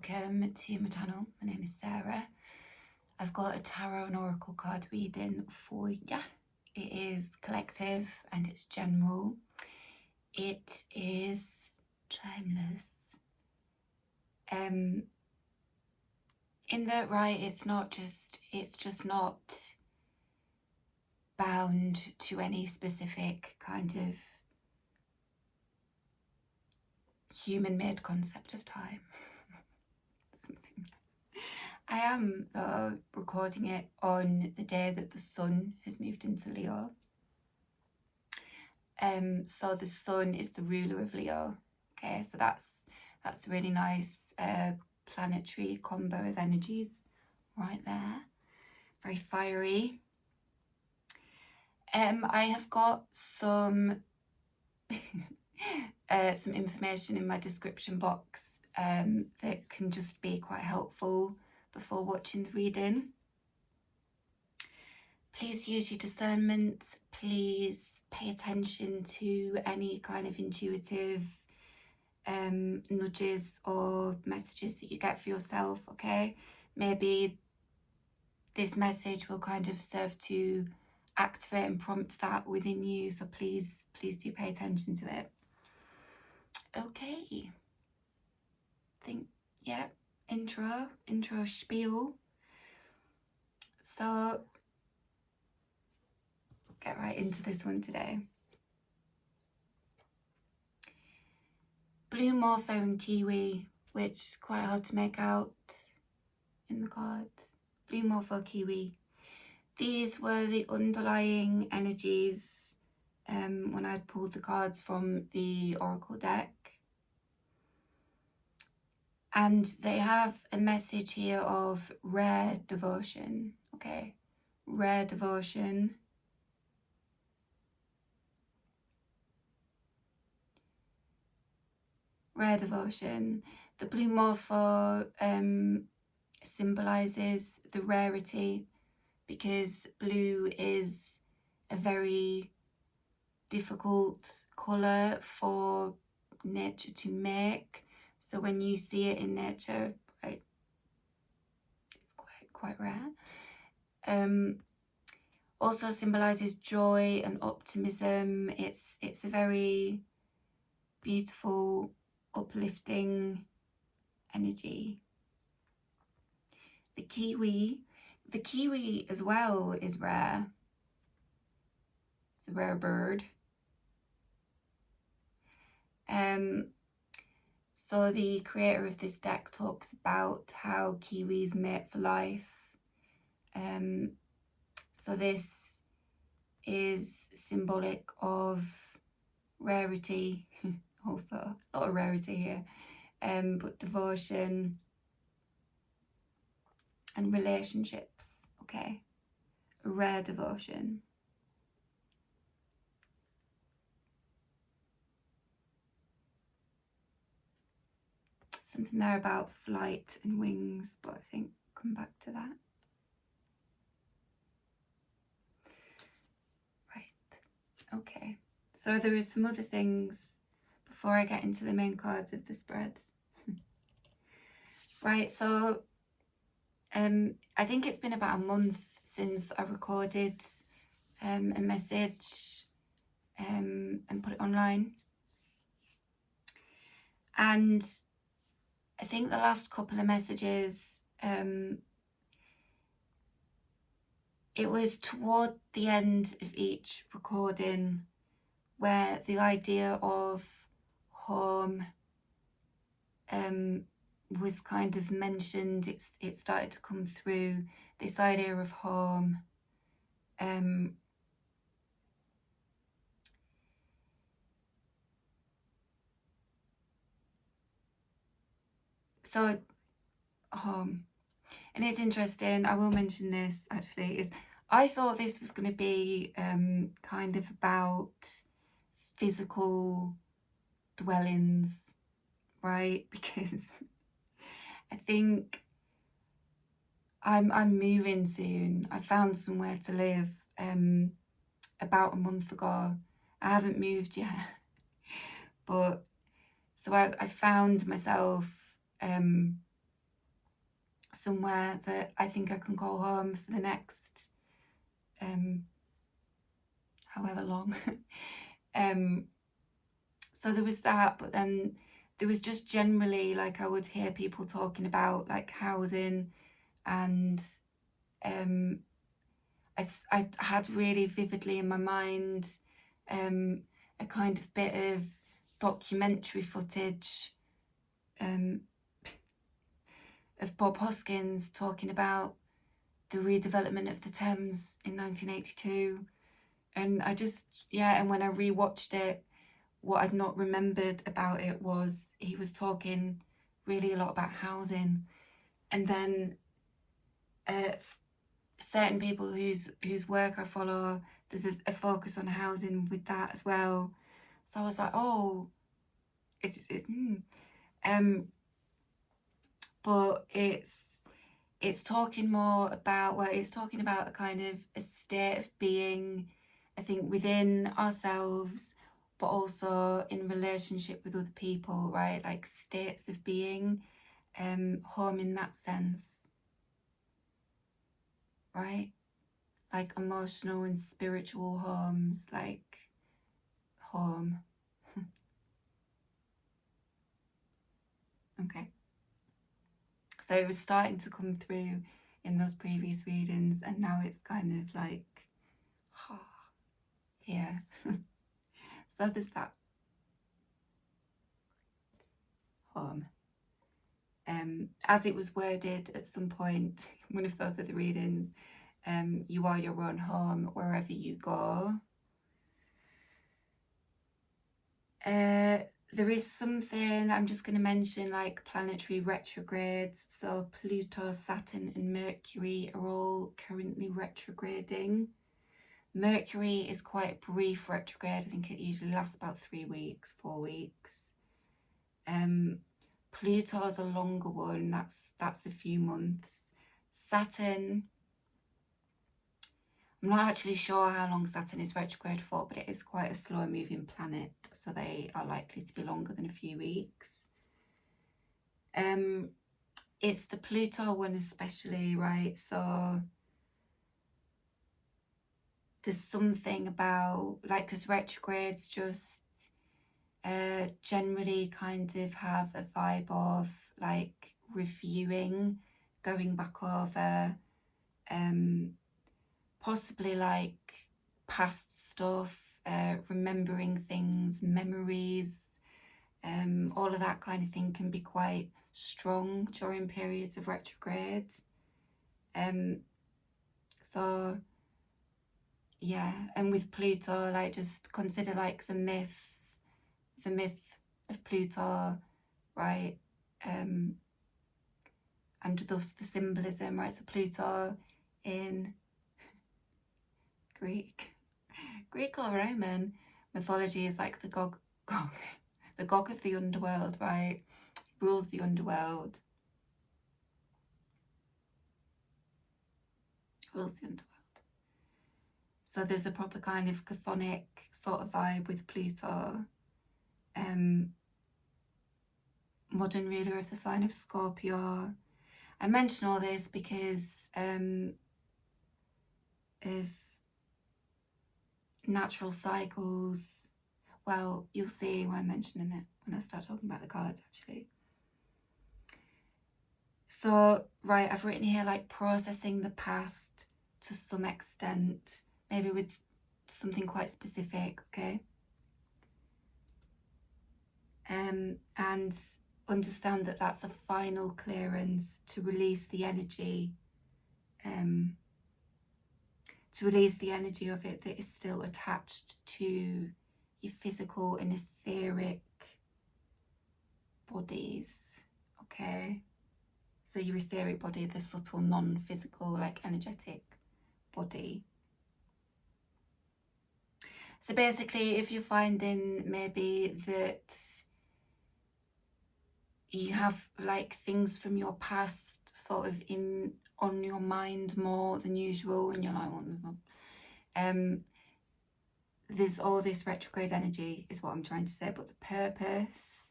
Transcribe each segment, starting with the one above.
welcome to my channel. My name is Sarah. I've got a tarot and oracle card reading for you. It is collective and it's general. It is timeless. In that, right, it's just not bound to any specific kind of human-made concept of time. I am, though, recording it on the day that the sun has moved into Leo. So the sun is the ruler of Leo. Okay, so that's a really nice planetary combo of energies right there. Very fiery. I have got some some information in my description box that can just be quite helpful before watching the reading. Please use your discernment. Please pay attention to any kind of intuitive nudges or messages that you get for yourself, okay? Maybe this message will kind of serve to activate and prompt that within you, so please do pay attention to it. Okay. Intro spiel. So get right into this one today. Blue, Morpho and Kiwi, which is quite hard to make out in the card. Blue, Morpho, Kiwi. These were the underlying energies when I'd pulled the cards from the oracle deck. And they have a message here of rare devotion, okay? Rare devotion. Rare devotion. The blue Morpho symbolises the rarity, because blue is a very difficult colour for nature to make. So when you see it in nature, right, it's quite rare. Also symbolises joy and optimism. It's a very beautiful, uplifting energy. The Kiwi as well is rare. It's a rare bird. So the creator of this deck talks about how kiwis mate for life. So this is symbolic of rarity, also a lot of rarity here, but devotion and relationships, okay? A rare devotion. Something there about flight and wings, but I think come back to that. Right, okay. So there is some other things before I get into the main cards of the spread. Right, so I think it's been about a month since I recorded a message and put it online. And I think the last couple of messages, it was toward the end of each recording where the idea of home was kind of mentioned. It started to come through, this idea of home. So home, and it's interesting, I will mention this actually, is I thought this was going to be kind of about physical dwellings, right? Because I think I'm moving soon. I found somewhere to live about a month ago. I haven't moved yet, but so I found myself somewhere that I think I can call home for the next however long. So there was that, but then there was just generally, like, I would hear people talking about like housing, and I had really vividly in my mind a kind of bit of documentary footage of Bob Hoskins talking about the redevelopment of the Thames in 1982. And I just, and when I rewatched it, what I'd not remembered about it was he was talking really a lot about housing. And then certain people whose work I follow, there's a focus on housing with that as well. So I was like, oh, but it's talking more about, well, it's talking about a kind of a state of being, I think, within ourselves, but also in relationship with other people, right? Like states of being, home in that sense, right? Like emotional and spiritual homes, like home. Okay. So it was starting to come through in those previous readings, and now it's kind of like, yeah. So there's that. Home. As it was worded at some point, one of those other readings, you are your own home wherever you go. There is something I'm just going to mention, like planetary retrogrades. So Pluto, Saturn and Mercury are all currently retrograding. Mercury is quite a brief retrograde. I think it usually lasts about 3 weeks, 4 weeks. Pluto's a longer one, that's a few months. Saturn, I'm not actually sure how long Saturn is retrograde for, but it is quite a slow moving planet, so they are likely to be longer than a few weeks. It's the Pluto one especially, right? So there's something about, like, because retrogrades just generally kind of have a vibe of like reviewing, going back over, possibly like past stuff, remembering things, memories, all of that kind of thing can be quite strong during periods of retrograde. So yeah, and with Pluto, like, just consider like the myth of Pluto, right? And thus the symbolism, right? So Pluto in Greek or Roman mythology is like the gog of the underworld, right? Rules the underworld. So there's a proper kind of chthonic sort of vibe with Pluto. Modern ruler of the sign of Scorpio. I mention all this because of natural cycles. Well, you'll see why I'm mentioning it when I start talking about the cards, actually. So, right, I've written here like processing the past to some extent, maybe with something quite specific, okay? And understand that that's a final clearance to release the energy, of it that is still attached to your physical and etheric bodies, okay? So your etheric body, the subtle, non-physical, like energetic body. So basically, if you're finding maybe that you have like things from your past sort of on your mind more than usual, and you're like, there's all this retrograde energy is what I'm trying to say, but the purpose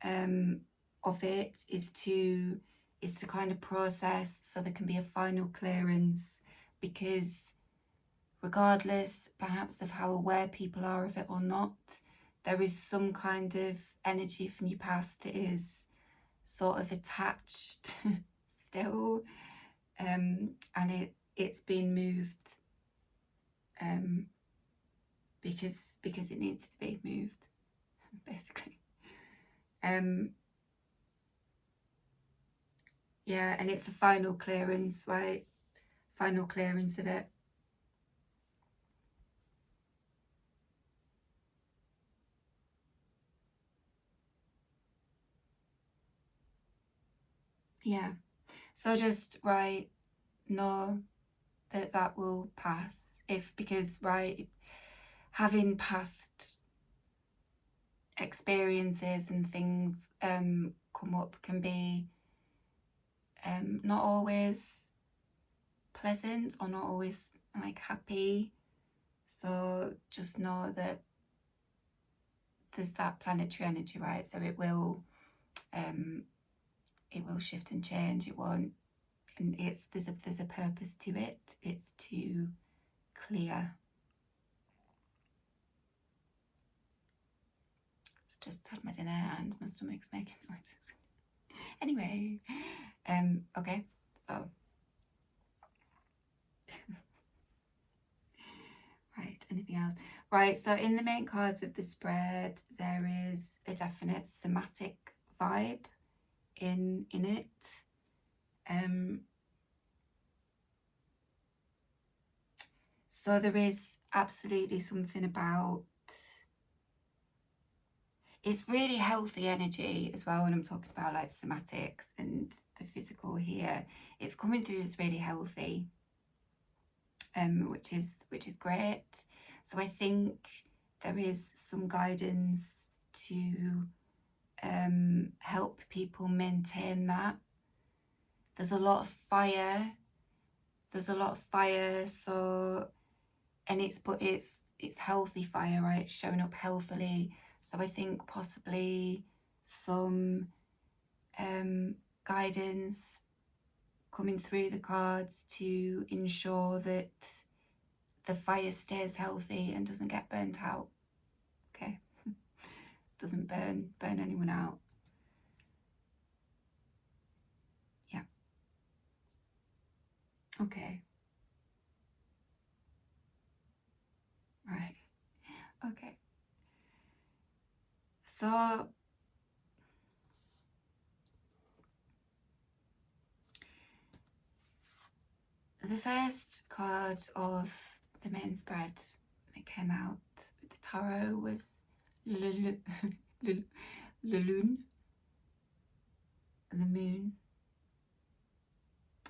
of it is to is to kind of process so there can be a final clearance, because regardless perhaps of how aware people are of it or not, there is some kind of energy from your past that is sort of attached still, and it's been moved because it needs to be moved, basically. Yeah, and it's a final clearance, right? Final clearance of it. Yeah, so just know that will pass, because having past experiences and things come up can be not always pleasant or not always like happy. So just know that there's that planetary energy, right? So it will shift and change. It won't, and there's a purpose to it. It's to clear. It's just had my dinner and my stomach's making noises. Anyway, okay, so right, anything else? Right, so in the main cards of the spread, there is a definite somatic vibe in it. So there is absolutely something about, it's really healthy energy as well when I'm talking about like somatics and the physical here. It's coming through as really healthy, which is great. So I think there is some guidance to help people maintain that. There's a lot of fire. So, and it's healthy fire, right? It's showing up healthily. So I think possibly some guidance coming through the cards to ensure that the fire stays healthy and doesn't get burnt out. Okay, doesn't burn anyone out. Yeah. Okay. Right. Okay. So the first card of the main spread that came out with the tarot was Lune, the moon.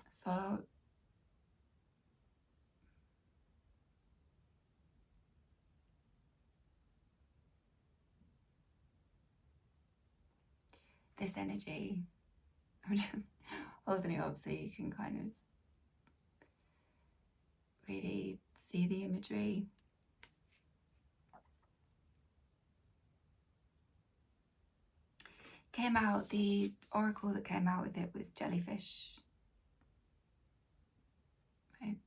So this energy, I'm just holding it up so you can kind of really see the imagery. Came out, the oracle that came out with it was Jellyfish. Right.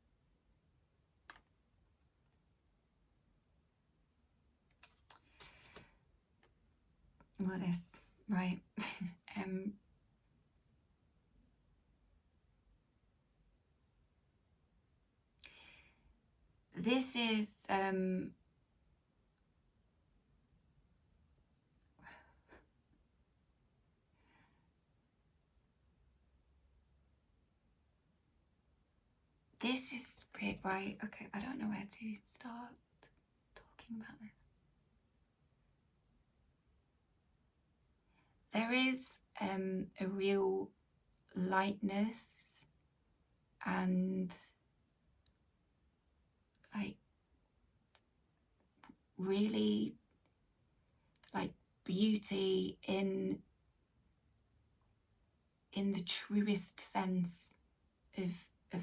Well, this, right. This is this is great, right? Okay, I don't know where to start talking about this. There is a real lightness and like really like beauty in the truest sense of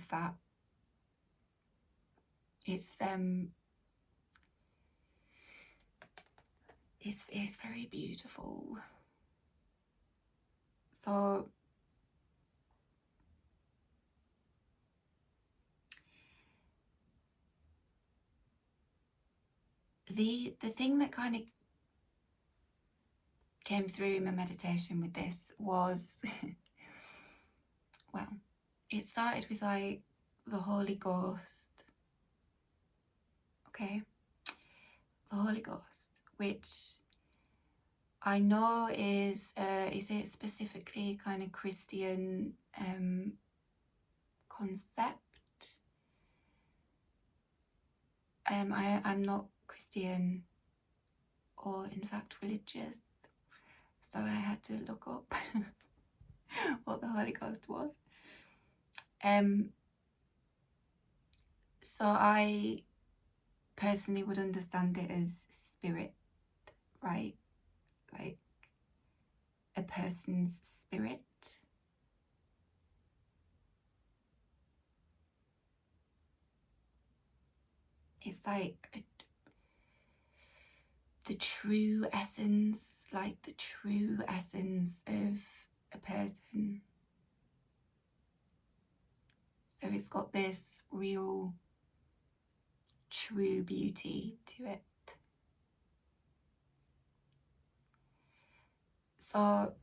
that. It's very beautiful. So the thing that kind of came through in my meditation with this was, well, it started with like the Holy Ghost, okay? The Holy Ghost, which I know is it specifically kind of Christian concept? I'm not Christian or in fact religious, so I had to look up what the Holy Ghost was. So I personally would understand it as spirit, right? Like a person's spirit. It's like the true essence, like the true essence of a person. So it's got this real true beauty to it. So,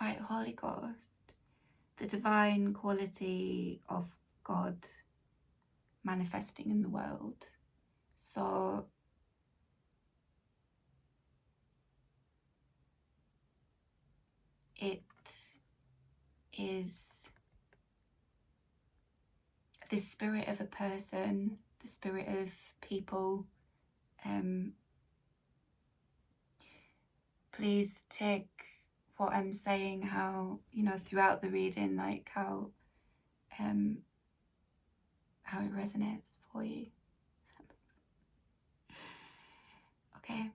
right, Holy Ghost, the divine quality of God manifesting in the world. So it is the spirit of a person, the spirit of people. Please take what I'm saying, how, you know, throughout the reading, like how it resonates for you. Okay.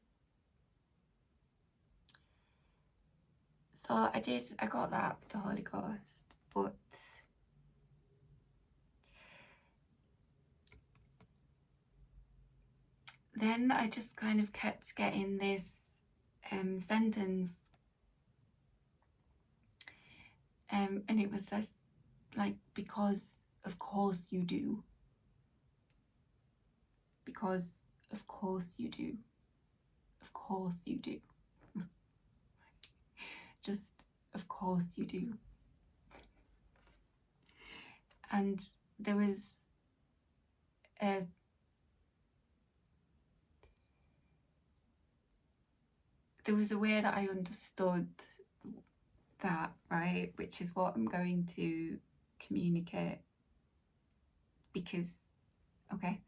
So I got that with the Holy Ghost, but then I just kind of kept getting this sentence, and it was just like, because of course you do. Because of course you do. Of course you do. Just of course you do. And there was a way that I understood that, right, which is what I'm going to communicate, because okay,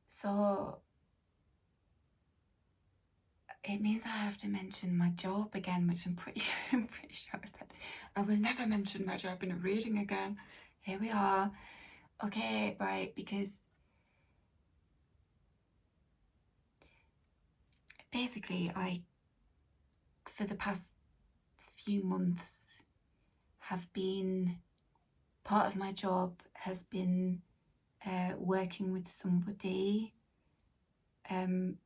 so it means I have to mention my job again, which I'm pretty sure I said I will never mention my job in a reading again. Here we are. Okay, right, because basically I, for the past few months, have been, part of my job has been working with somebody in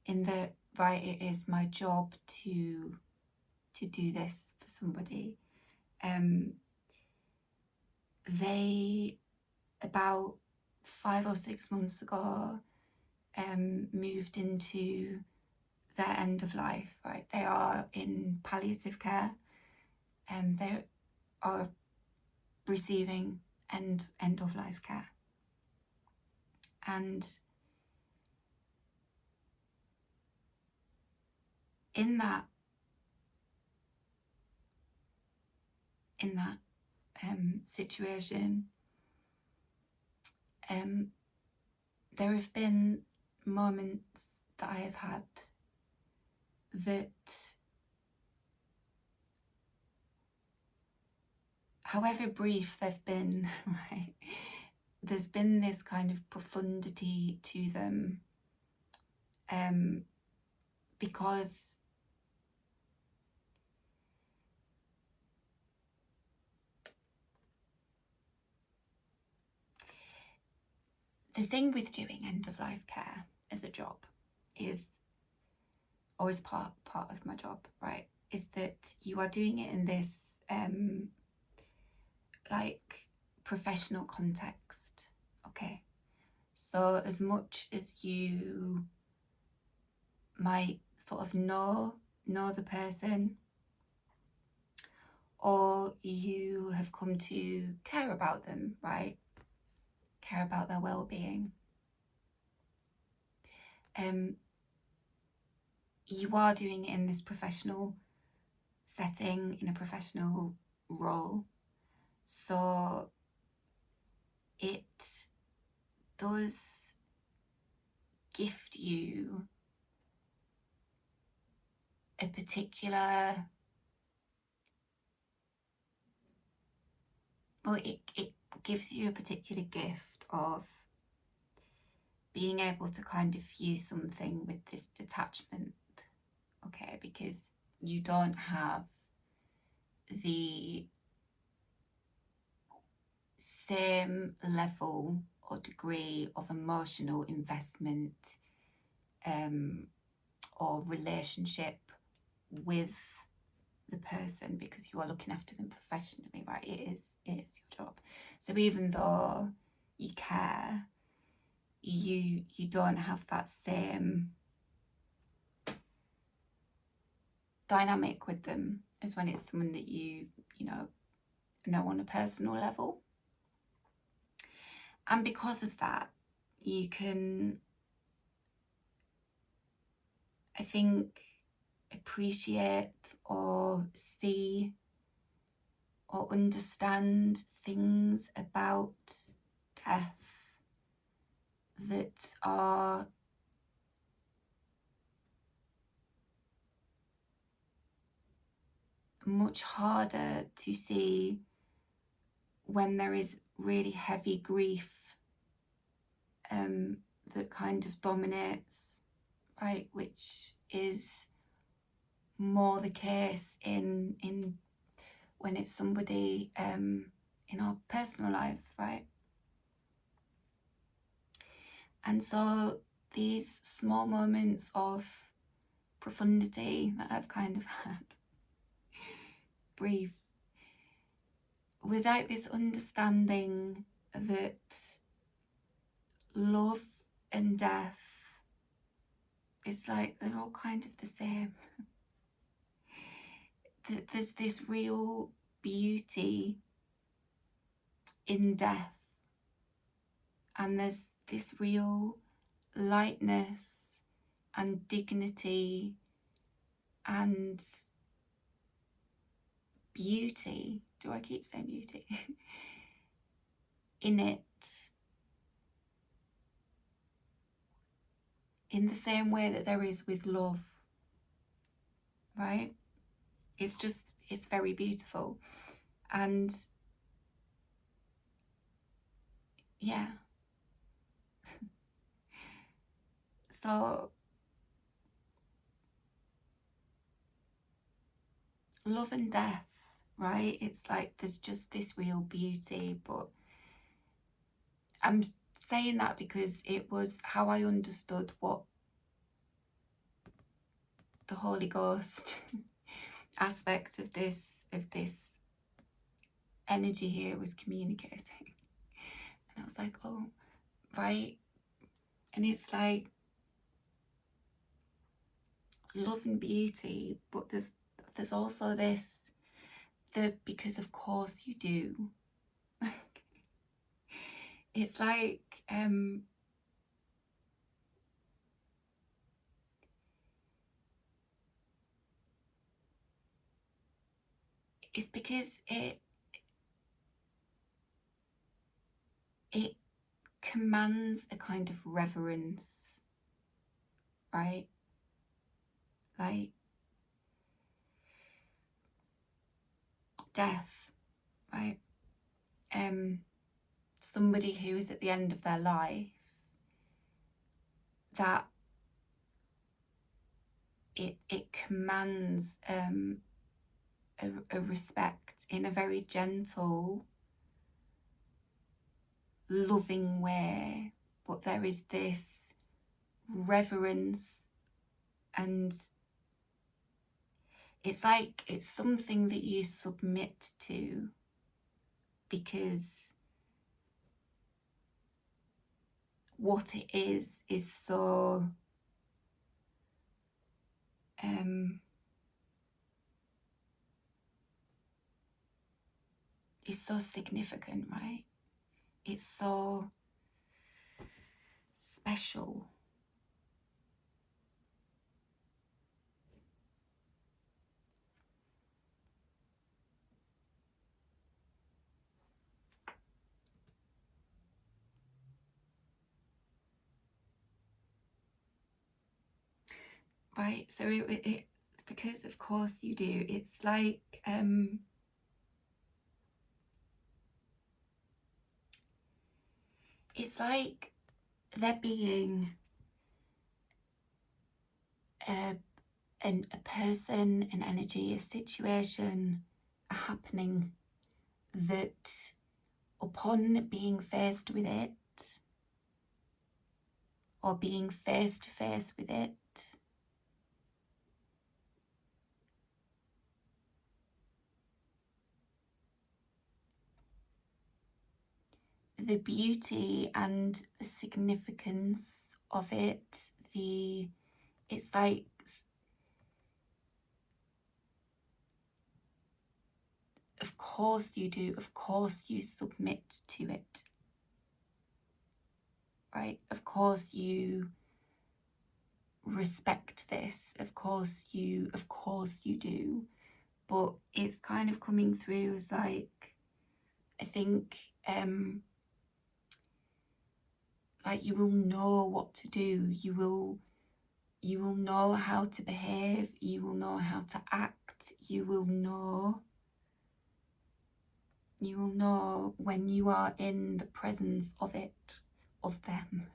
the, right, it is my job to do this for somebody. They, about 5 or 6 months ago, moved into their end of life, right? They are in palliative care, and they are receiving end of life care. And in that situation, there have been moments that I have had that, however brief they've been, right, there's been this kind of profundity to them, because the thing with doing end-of-life care as a job is, or as part of my job, right, is that you are doing it in this like professional context. Okay, so as much as you might sort of know the person, or you have come to care about them, right? Care about their well-being. You are doing it in this professional setting, in a professional role. So it does gift you a particular, well, it gives you a particular gift of being able to kind of view something with this detachment, okay? Because you don't have the same level or degree of emotional investment or relationship with the person, because you are looking after them professionally, right? It is your job. So even though you care, you don't have that same dynamic with them as when it's someone that you know on a personal level. And because of that, you can, I think, appreciate or see or understand things about death that are much harder to see when there is really heavy grief that kind of dominates, right? Which is more the case in when it's somebody in our personal life, right? And so these small moments of profundity that I've kind of had, brief, without this understanding that love and death is like they're all kind of the same. There's this real beauty in death, and there's this real lightness and dignity and beauty. Do I keep saying beauty? In it, in the same way that there is with love, right? It's very beautiful. And yeah, so love and death, right? It's like there's just this real beauty. But I'm saying that because it was how I understood what the Holy Ghost aspect of this energy here was communicating. And I was like, oh, right. And it's like love and beauty, but there's also this, because of course you do. It's like it's because it commands a kind of reverence, right? Like death, right? Somebody who is at the end of their life, that it commands a respect in a very gentle, loving way, but there is this reverence, and it's like it's something that you submit to because what it is so is so significant, right? It's so special. Right, so it because of course you do, it's like there being a person, an energy, a situation, a happening that upon being faced with it or being face to face with it, the beauty and the significance of it, it's like of course you do, of course you submit to it, right? Of course you respect this, of course you do, but it's kind of coming through as like, I think like you will know what to do, you will know how to behave, you will know how to act, you will know when you are in the presence of it, of them.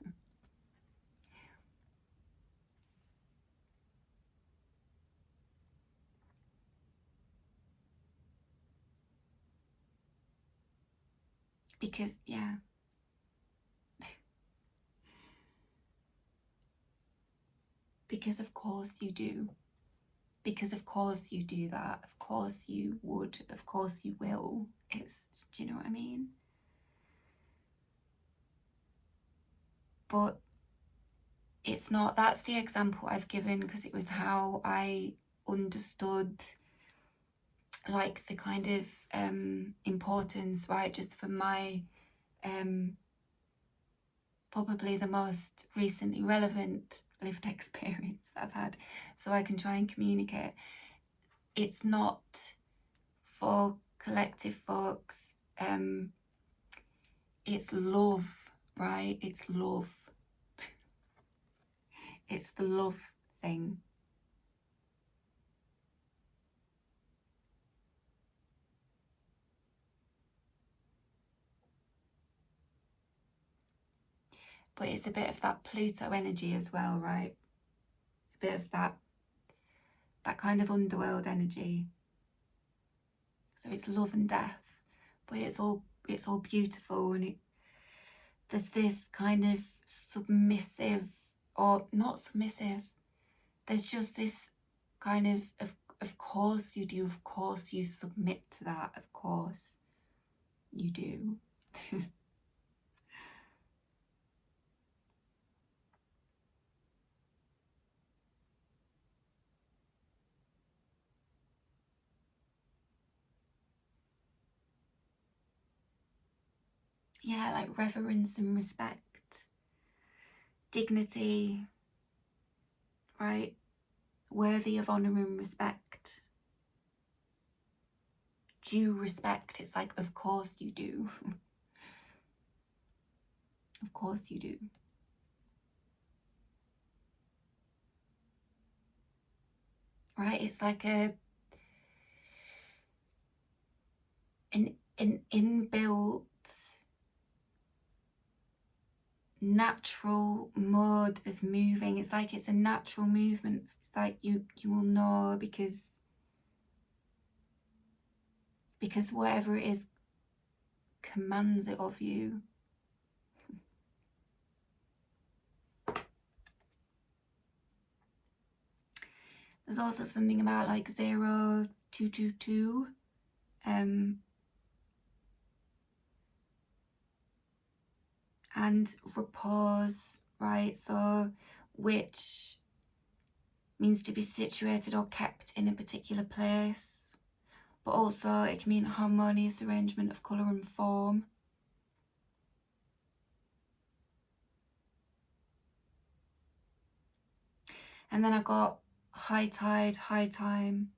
Because, yeah. Because of course you do. Because of course you do that. Of course you would. Of course you will. Do you know what I mean? But it's not, that's the example I've given because it was how I understood like the kind of importance, right, just for my probably the most recently relevant lived experience that I've had, so I can try and communicate. It's not for collective folks, it's love, right? It's love. It's the love thing. But it's a bit of that Pluto energy as well, right? A bit of that kind of underworld energy. So it's love and death, but it's all beautiful, and there's this kind of submissive, or not submissive, there's just this kind of course you do, of course you submit to that, of course you do. Yeah, like reverence and respect, dignity, right? Worthy of honour and respect, due respect. It's like, of course you do. Of course you do. Right? It's like an inbuilt natural mode of moving. It's like it's a natural movement. It's like you will know because whatever it is commands it of you. There's also something about like 0222. And repose, right? So, which means to be situated or kept in a particular place. But also it can mean harmonious arrangement of colour and form. And then I got high tide, high time.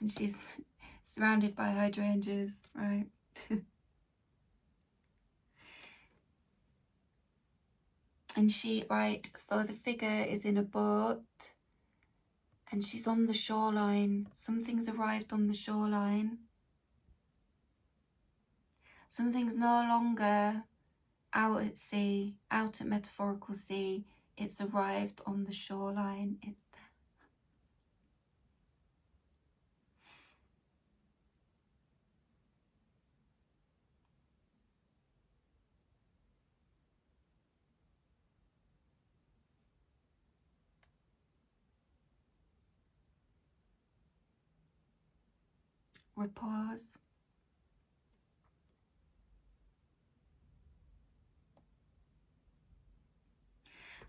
And she's surrounded by hydrangeas, right? And she, right, so the figure is in a boat and she's on the shoreline. Something's arrived on the shoreline. Something's no longer out at sea, out at metaphorical sea. It's arrived on the shoreline. It's there. Repose.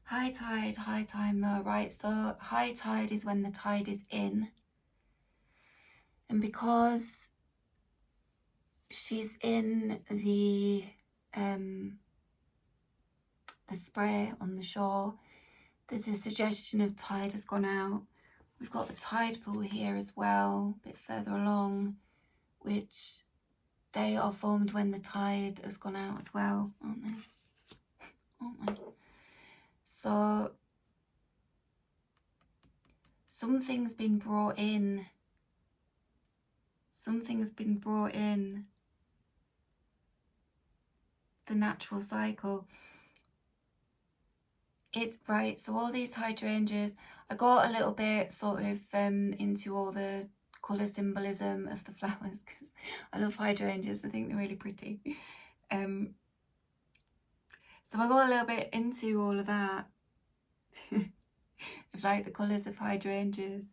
High tide, high time though, right? So high tide is when the tide is in. And because she's in the spray on the shore, there's a suggestion of tide has gone out. We've got the tide pool here as well, a bit further along, which they are formed when the tide has gone out as well, aren't they? Aren't they? So something's been brought in. Something has been brought in. The natural cycle. It's right. So all these hydrangeas, I got a little bit sort of into all the colour symbolism of the flowers because I love hydrangeas. I think they're really pretty. So I got a little bit into all of that. Of like the colours of hydrangeas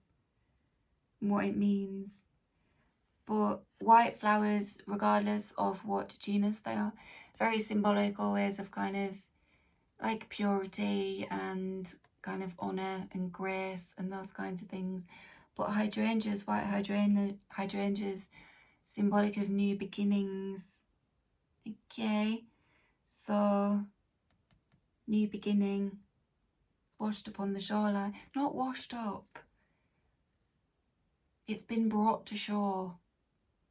and what it means. But white flowers, regardless of what genus they are, very symbolic always of kind of like purity and kind of honour and grace and those kinds of things. But hydrangeas, white hydrangeas, symbolic of new beginnings. Okay, so new beginning, washed up on the shoreline. Not washed up. It's been brought to shore.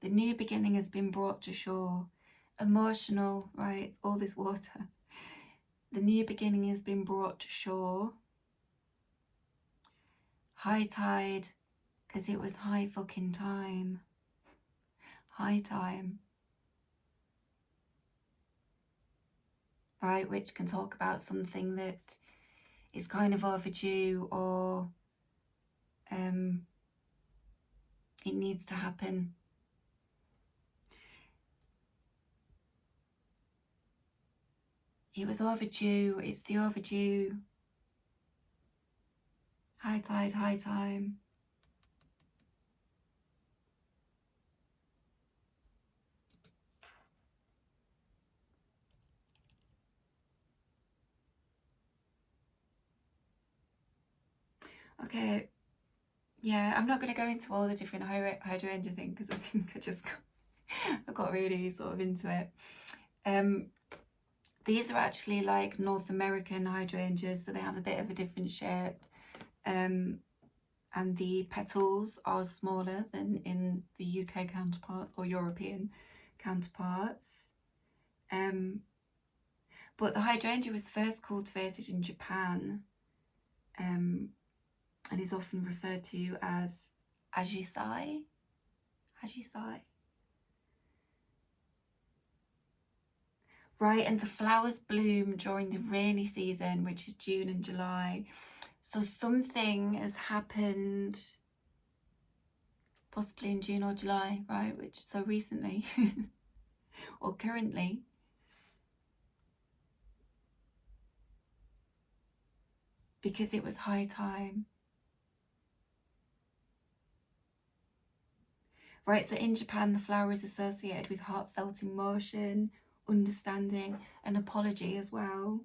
The new beginning has been brought to shore. Emotional, right? It's all this water. The new beginning has been brought to shore. High tide, because it was high fucking time. High time. Right, which can talk about something that is kind of overdue or it needs to happen. It was overdue. It's the overdue. High tide, high time. Okay, yeah, I'm not going to go into all the different hydrangea things because I think I got really sort of into it. These are actually like North American hydrangeas, so they have a bit of a different shape. And the petals are smaller than in the UK counterparts or European counterparts. But the hydrangea was first cultivated in Japan and is often referred to as ajisai. Ajisai. Right, and the flowers bloom during the rainy season, which is June and July. So something has happened, possibly in June or July, right, which so recently or currently. Because it was high time. Right, so in Japan, the flower is associated with heartfelt emotion, understanding, and apology as well.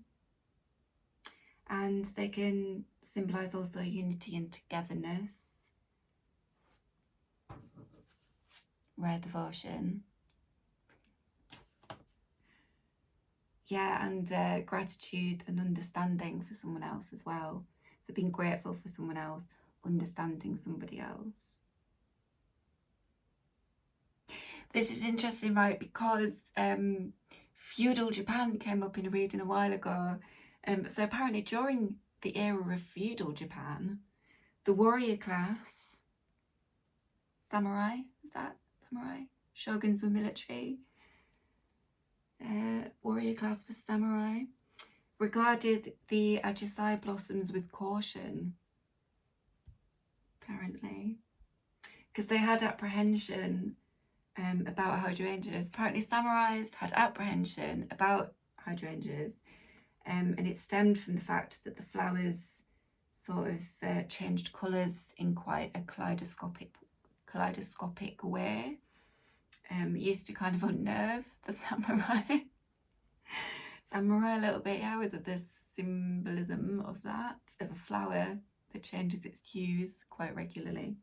And they can symbolize also unity and togetherness. Rare devotion. Yeah, and gratitude and understanding for someone else as well. So being grateful for someone else, understanding somebody else. This is interesting, right? Because feudal Japan came up in a reading a while ago. So apparently during the era of feudal Japan, the warrior class, samurai, is that samurai? Shoguns were military. Warrior class for samurai regarded the ajacai blossoms with caution, apparently, because they had apprehension about hydrangeas. Apparently samurais had apprehension about hydrangeas, and it stemmed from the fact that the flowers sort of changed colours in quite a kaleidoscopic way. It used to kind of unnerve the samurai a little bit, yeah, with the symbolism of that, of a flower that changes its hues quite regularly.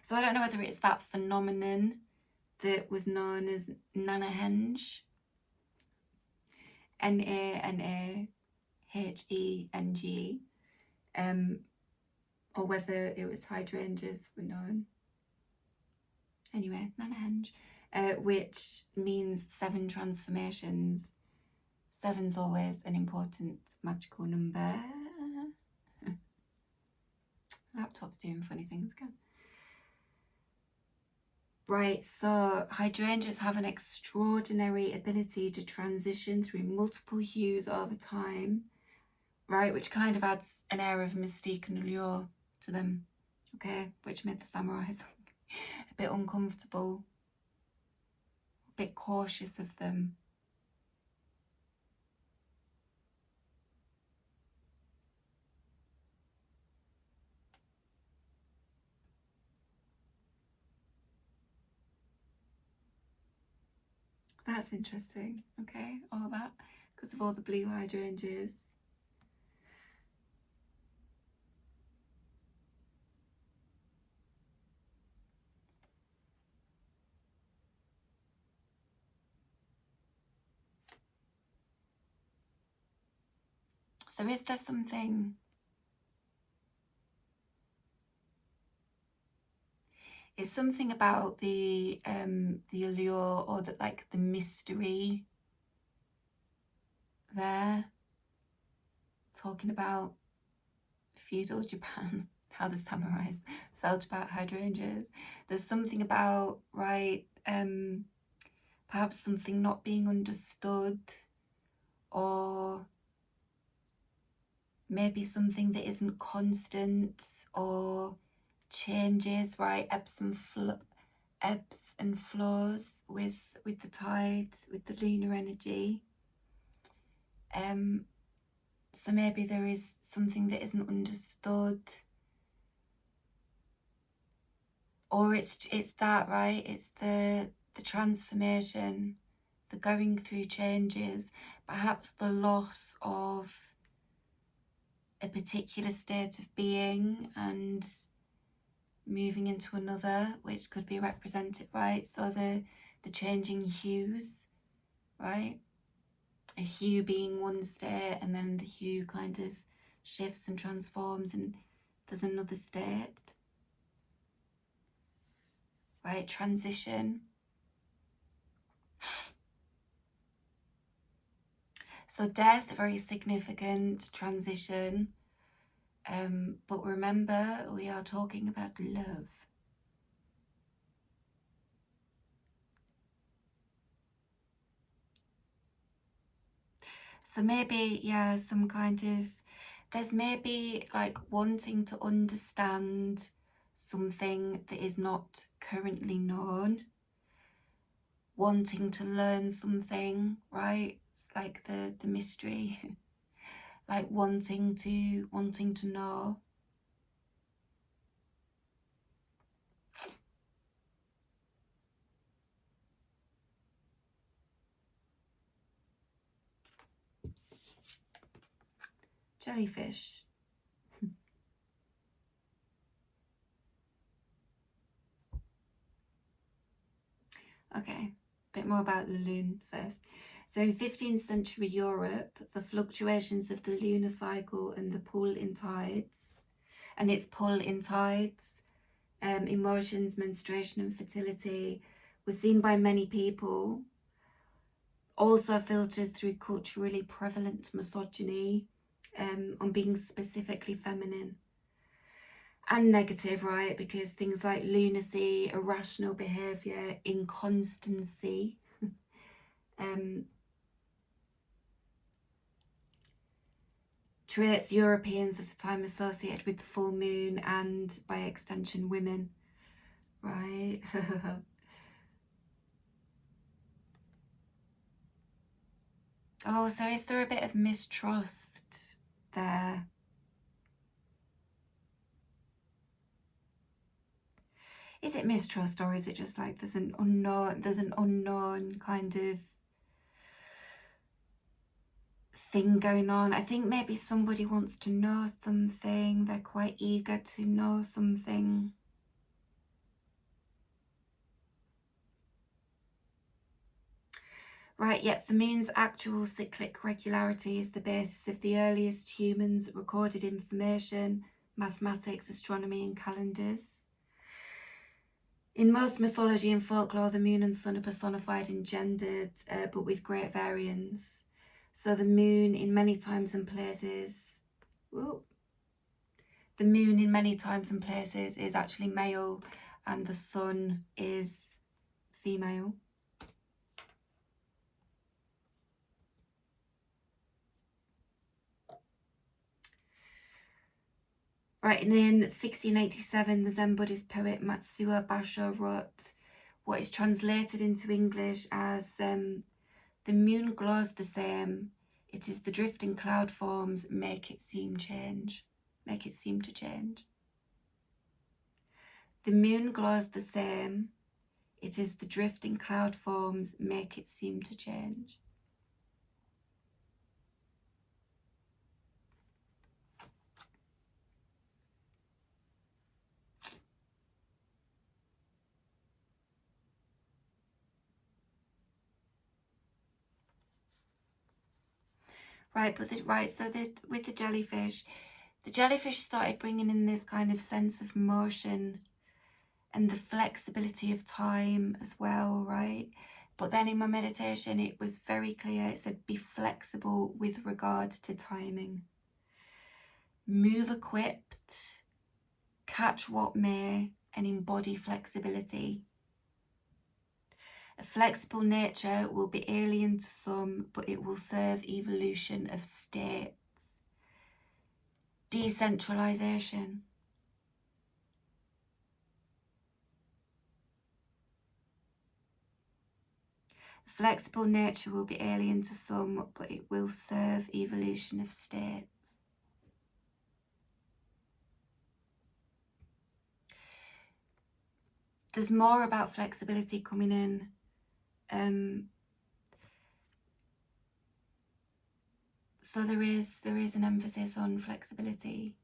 So I don't know whether it's that phenomenon that was known as Nanahenge, Nanaheng, or whether it was hydrangeas were known. Anyway, Nanahenge, which means 7 transformations. 7's always an important magical number. Laptop's doing funny things again. Right, so hydrangeas have an extraordinary ability to transition through multiple hues over time, right, which kind of adds an air of mystique and allure to them, okay, which made the samurais a bit uncomfortable, a bit cautious of them. That's interesting, okay, all that, because of all the blue hydrangeas. So is there something, is something about the allure or the, like, the mystery there, talking about feudal Japan, how the samurais felt about hydrangeas. There's something about, right, perhaps something not being understood, or maybe something that isn't constant or changes, right, ebbs and flows with the tides, with the lunar energy. So maybe there is something that isn't understood, or it's that, right, it's the transformation, the going through changes, perhaps the loss of a particular state of being and moving into another, which could be represented, right, so the changing hues, right, a hue being one state and then the hue kind of shifts and transforms and there's another state, right, transition. So death, very significant, transition, but remember, we are talking about love. So maybe, yeah, some kind of, there's maybe like wanting to understand something that is not currently known, wanting to learn something, right? It's like the mystery, like wanting to know. Jellyfish. Okay, a bit more about the Lune first. So in 15th century Europe, the fluctuations of the lunar cycle and the pull in tides, emotions, menstruation and fertility were seen by many people, also filtered through culturally prevalent misogyny on being specifically feminine. And negative, right? Because things like lunacy, irrational behaviour, inconstancy, traits Europeans of the time associated with the full moon and, by extension, women, right? Oh, so is there a bit of mistrust there? Is it mistrust, or is it just like there's an unknown kind of thing going on? I think maybe somebody wants to know something. They're quite eager to know something. Right, yet the moon's actual cyclic regularity is the basis of the earliest humans' recorded information, mathematics, astronomy and calendars. In most mythology and folklore, the moon and sun are personified and gendered, but with great variance. So the moon in many times and places, is actually male and the sun is female. Right, and in 1687, the Zen Buddhist poet Matsuo Basho wrote what is translated into English as the moon glows the same. It is the drifting cloud forms make it seem to change. The moon glows the same. It is the drifting cloud forms make it seem to change. Right, but with the jellyfish started bringing in this kind of sense of motion and the flexibility of time as well, right? But then in my meditation, it was very clear. It said, be flexible with regard to timing. Move equipped, catch what may, and embody flexibility. A flexible nature will be alien to some, but it will serve evolution of states. Decentralization. A flexible nature will be alien to some, but it will serve evolution of states. There's more about flexibility coming in. So there is an emphasis on flexibility.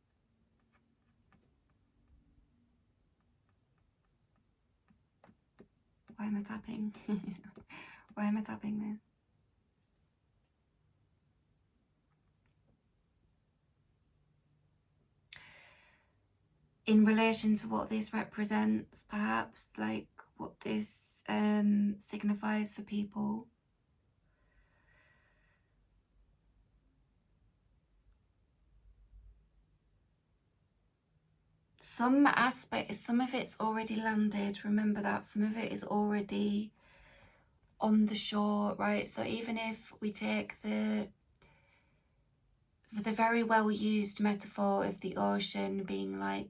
Why am I tapping? Why am I tapping this? In relation to what this represents, perhaps, like what this signifies for people. Some of it's already landed, remember that. Some of it is already on the shore, right? So even if we take the very well used metaphor of the ocean being like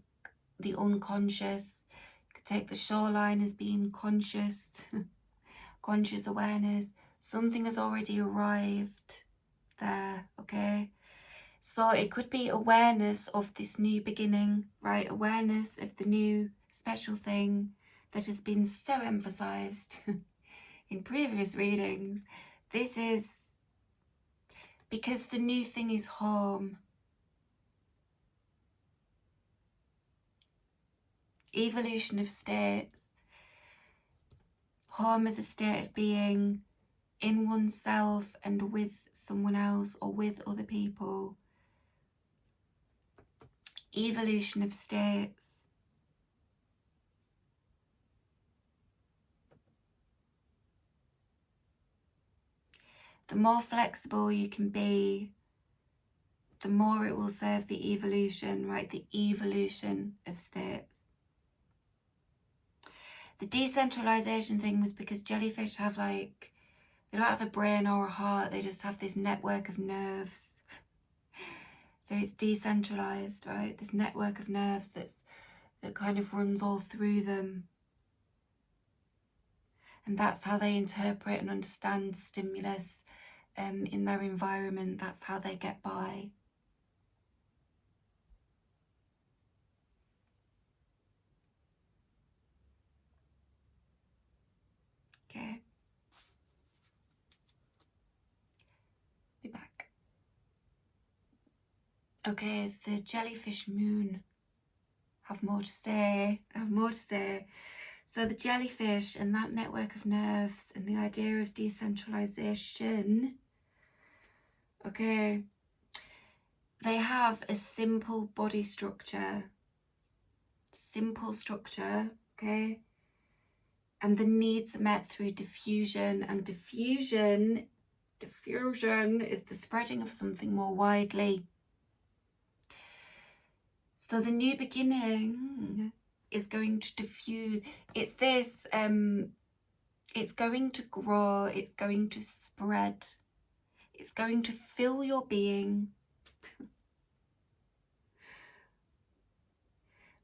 the unconscious, you could take the shoreline as being conscious, conscious awareness. Something has already arrived there, okay? So it could be awareness of this new beginning, right? Awareness of the new special thing that has been so emphasized in previous readings. This is because the new thing is home. Evolution of states. Home as a state of being in oneself and with someone else or with other people. Evolution of states. The more flexible you can be, the more it will serve the evolution, right? The evolution of states. The decentralization thing was because jellyfish have like, they don't have a brain or a heart, they just have this network of nerves. So it's decentralized, right? This network of nerves that kind of runs all through them. And that's how they interpret and understand stimulus in their environment. That's how they get by. Okay. Be back. Okay, the jellyfish moon. Have more to say. So the jellyfish and that network of nerves and the idea of decentralization. Okay. They have a simple body structure. Simple structure, okay? And the needs are met through diffusion, and diffusion is the spreading of something more widely. So the new beginning is going to diffuse. It's this, it's going to grow, it's going to spread, it's going to fill your being.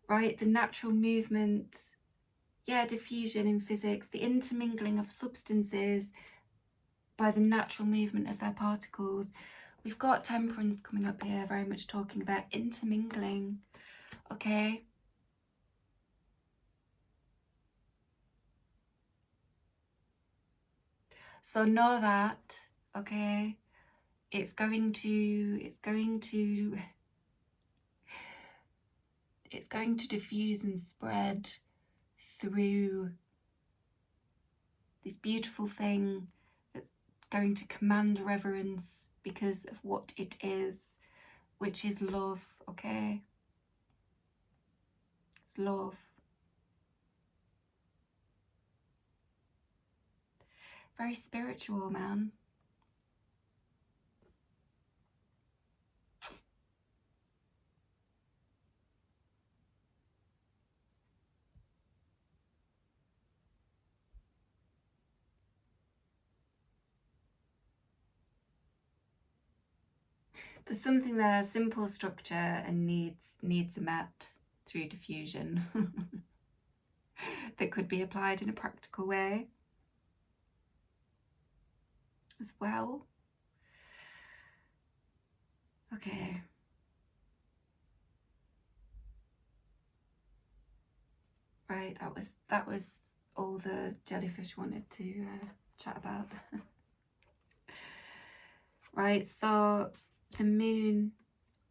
Right, the natural movement, yeah, diffusion in physics, the intermingling of substances by the natural movement of their particles. We've got Temperance coming up here, very much talking about intermingling, okay? So know that, okay, it's going to diffuse and spread through this beautiful thing that's going to command reverence because of what it is, which is love, okay? It's love. Very spiritual, man. There's something there, simple structure and needs are met through diffusion that could be applied in a practical way as well. Okay. Right, that was all the jellyfish wanted to chat about. Right, so the moon,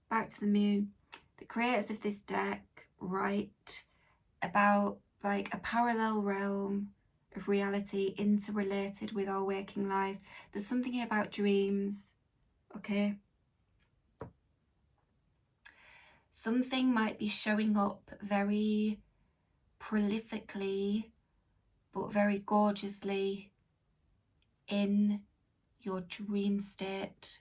back to the moon. The creators of this deck write about like a parallel realm of reality interrelated with our waking life. There's something here about dreams, okay? Something might be showing up very prolifically but very gorgeously in your dream state.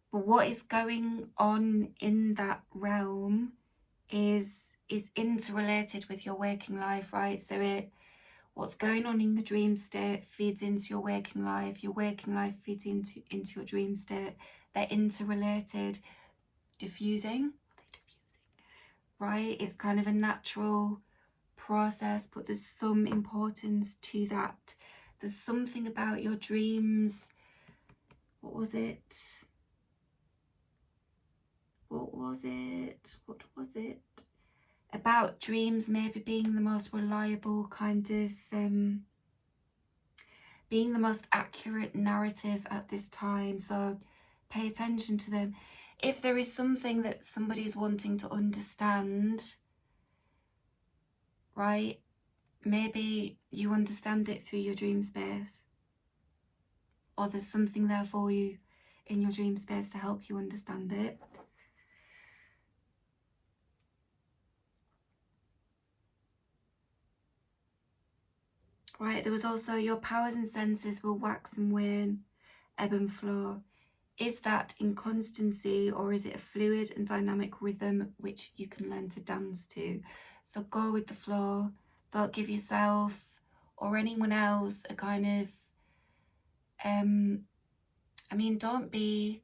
But what is going on in that realm is interrelated with your waking life, right? So what's going on in the dream state feeds into your waking life feeds into your dream state. They're interrelated. Diffusing, right? It's kind of a natural process, but there's some importance to that. There's something about your dreams. what was it? What was it? About dreams maybe being the most reliable kind of, being the most accurate narrative at this time. So pay attention to them. If there is something that somebody's wanting to understand, right, maybe you understand it through your dream space, or there's something there for you in your dream space to help you understand it. Right, there was also your powers and senses will wax and wane, ebb and flow. Is that inconstancy, or is it a fluid and dynamic rhythm which you can learn to dance to? So go with the flow. Don't give yourself or anyone else a kind of, I mean, don't be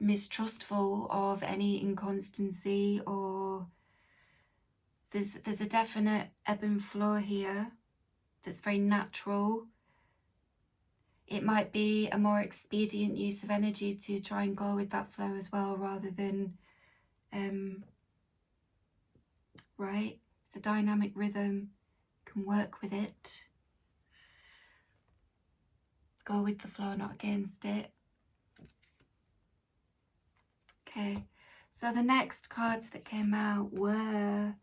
mistrustful of any inconstancy, or there's a definite ebb and flow here that's very natural. It might be a more expedient use of energy to try and go with that flow as well, rather than, right? It's a dynamic rhythm, can work with it. Go with the flow, not against it. Okay, so the next cards that came out were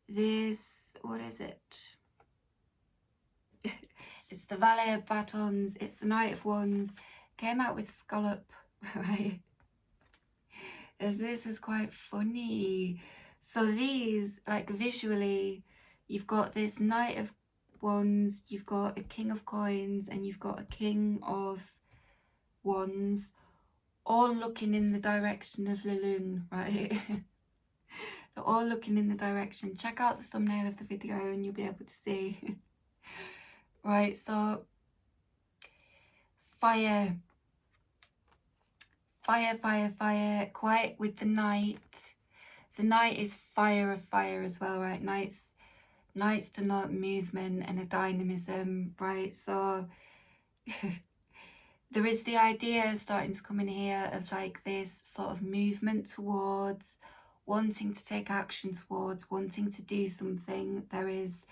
this, what is it? It's the Valet of Batons, it's the Knight of Wands, came out with Scallop, right? As this is quite funny. So these, like visually, you've got this Knight of Wands, you've got a King of Coins, and you've got a King of Wands, all looking in the direction of Lune, right? They're all looking in the direction. Check out the thumbnail of the video and you'll be able to see. Right, so fire, quiet with the Knight. The Knight is fire of fire as well, right? Knights denote movement and a dynamism, right? So there is the idea starting to come in here of like this sort of movement towards wanting to take action, towards wanting to do something. There is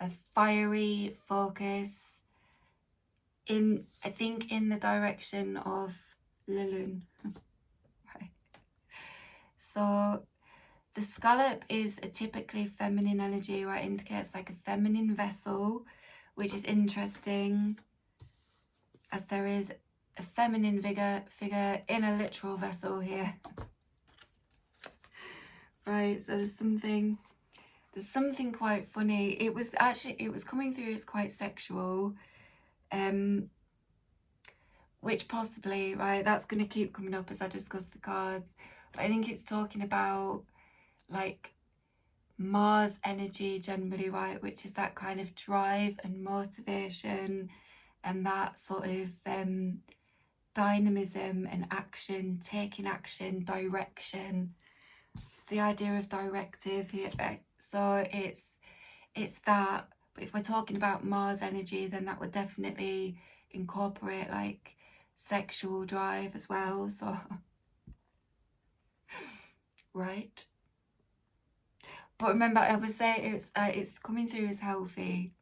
a fiery focus in, I think, in the direction of Lune. Right. So the Scallop is a typically feminine energy, right? Indicates like a feminine vessel, which is interesting, as there is a feminine figure in a literal vessel here. Right, so there's something quite funny. It was coming through as quite sexual, which possibly, right, that's going to keep coming up as I discuss the cards. But I think it's talking about like Mars energy generally, right, which is that kind of drive and motivation and that sort of dynamism and action, taking action, direction. It's the idea of directive here. So it's that, but if we're talking about Mars energy, then that would definitely incorporate like sexual drive as well. So right, but remember I was saying it's coming through as healthy,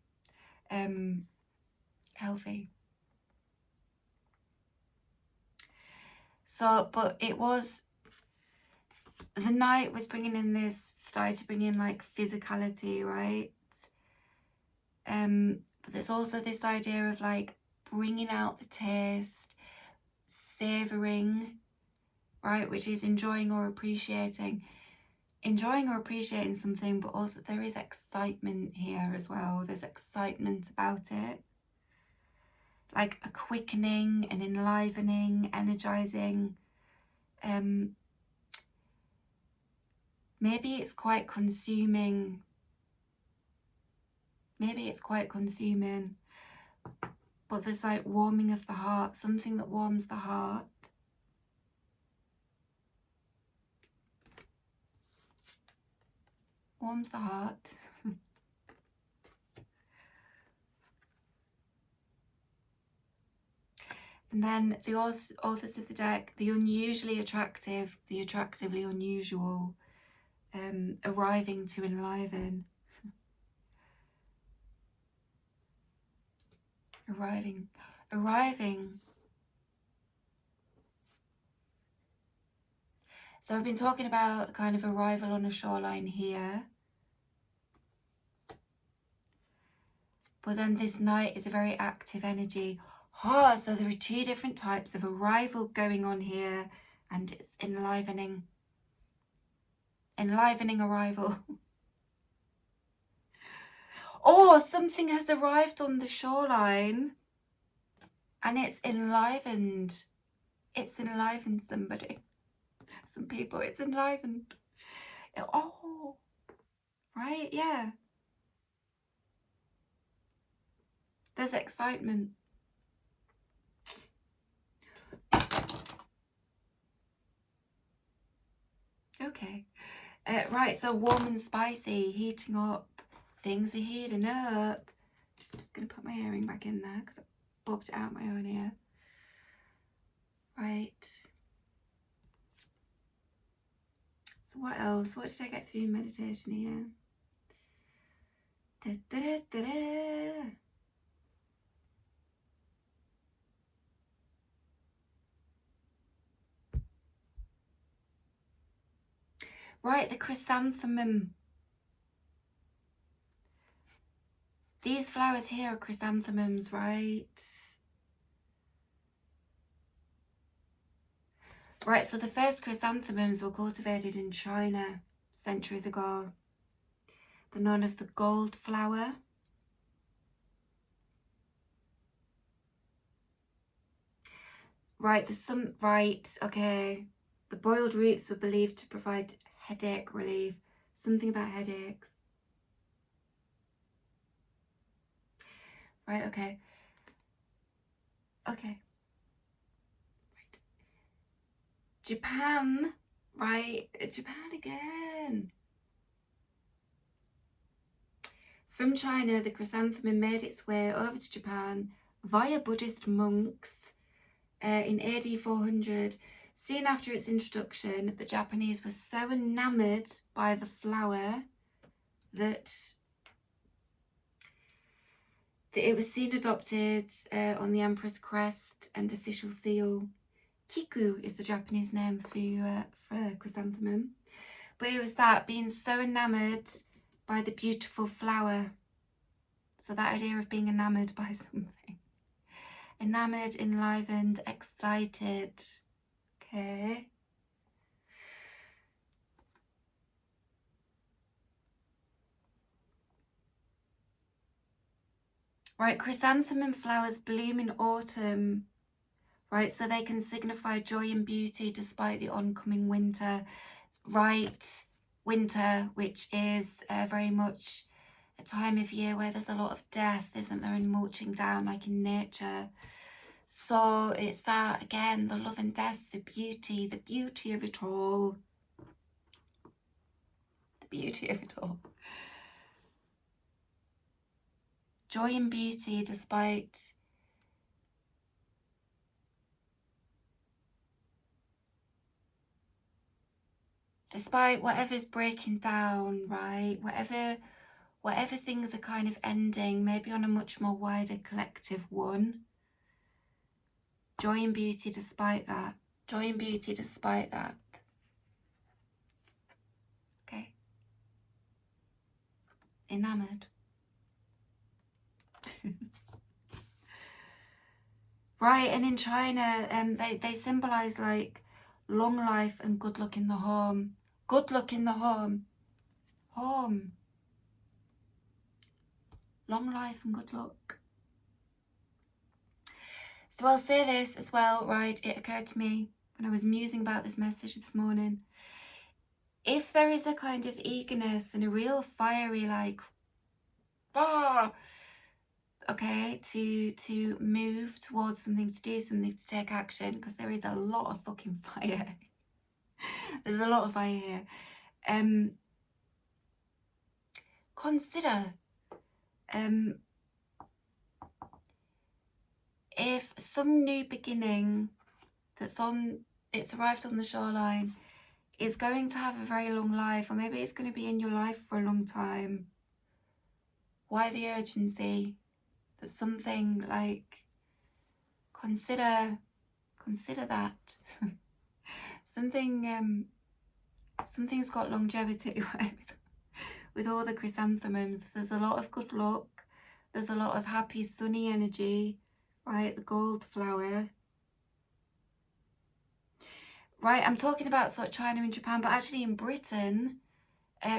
healthy. So, but it was, the Knight was bringing in this, started to bring in like physicality, right? But there's also this idea of like bringing out the taste, savouring, right, which is enjoying or appreciating something, but also there is excitement here as well. There's excitement about it, like a quickening, an enlivening, energizing. Maybe it's quite consuming. But there's like warming of the heart, something that warms the heart. Warms the heart. And then the authors of the deck, the unusually attractive, the attractively unusual, arriving to enliven. Arriving. So I've been talking about kind of arrival on a shoreline here. But then this knight is a very active energy. Ah, so there are two different types of arrival going on here, and it's enlivening. Enlivening arrival. Oh, something has arrived on the shoreline and it's enlivened. It's enlivened somebody. Some people, it's enlivened. Oh, right, yeah. There's excitement. Okay. Right, so warm and spicy, heating up. Things are heating up. I'm just going to put my earring back in there because I bobbed it out my own ear. Right. So what else? What did I get through in meditation here? Da, da, da, da, da. Right, the chrysanthemum. These flowers here are chrysanthemums, right? Right, so the first chrysanthemums were cultivated in China centuries ago. They're known as the gold flower. Right, okay. The boiled roots were believed to provide headache relief. Something about headaches. Right, okay. Okay. Right. Japan, right? Japan again. From China, the chrysanthemum made its way over to Japan via Buddhist monks in AD 400. Soon after its introduction, the Japanese were so enamoured by the flower that it was soon adopted on the emperor's crest and official seal. Kiku is the Japanese name for chrysanthemum. But it was that, being so enamoured by the beautiful flower. So that idea of being enamoured by something. Enamoured, enlivened, excited. Okay. Right, chrysanthemum flowers bloom in autumn. Right, so they can signify joy and beauty despite the oncoming winter. Right, winter, which is very much a time of year where there's a lot of death, isn't there, and mulching down like in nature. So it's that, again, the love and death, the beauty of it all. The beauty of it all. Joy and beauty despite whatever's breaking down, right? Whatever things are kind of ending, maybe on a much more wider collective one. Joy and beauty despite that. Joy and beauty despite that. Okay. Enamoured. Right, and in China, they symbolise like long life and good luck in the home. Good luck in the home. Home. Long life and good luck. So I'll say this as well, right? It occurred to me when I was musing about this message this morning. If there is a kind of eagerness and a real fiery, like, okay, to move towards something, to do something, to take action, because there is a lot of fucking fire. There's a lot of fire here. Consider if some new beginning it's arrived on the shoreline is going to have a very long life, or maybe it's going to be in your life for a long time, why the urgency? There's something like, consider that. Something's got longevity, right? With all the chrysanthemums, there's a lot of good luck. There's a lot of happy, sunny energy, right? The gold flower. Right, I'm talking about sort of China and Japan, but actually in Britain,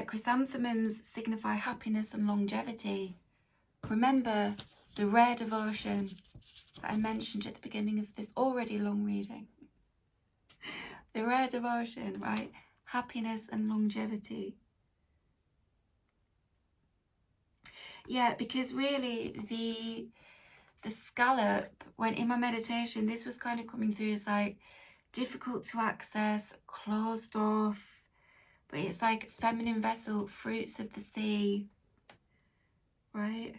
chrysanthemums signify happiness and longevity. Remember the rare devotion that I mentioned at the beginning of this already long reading. The rare devotion, right? Happiness and longevity. Yeah, because really the scallop, when in my meditation, this was kind of coming through as like difficult to access, closed off, but it's like feminine vessel, fruits of the sea, right?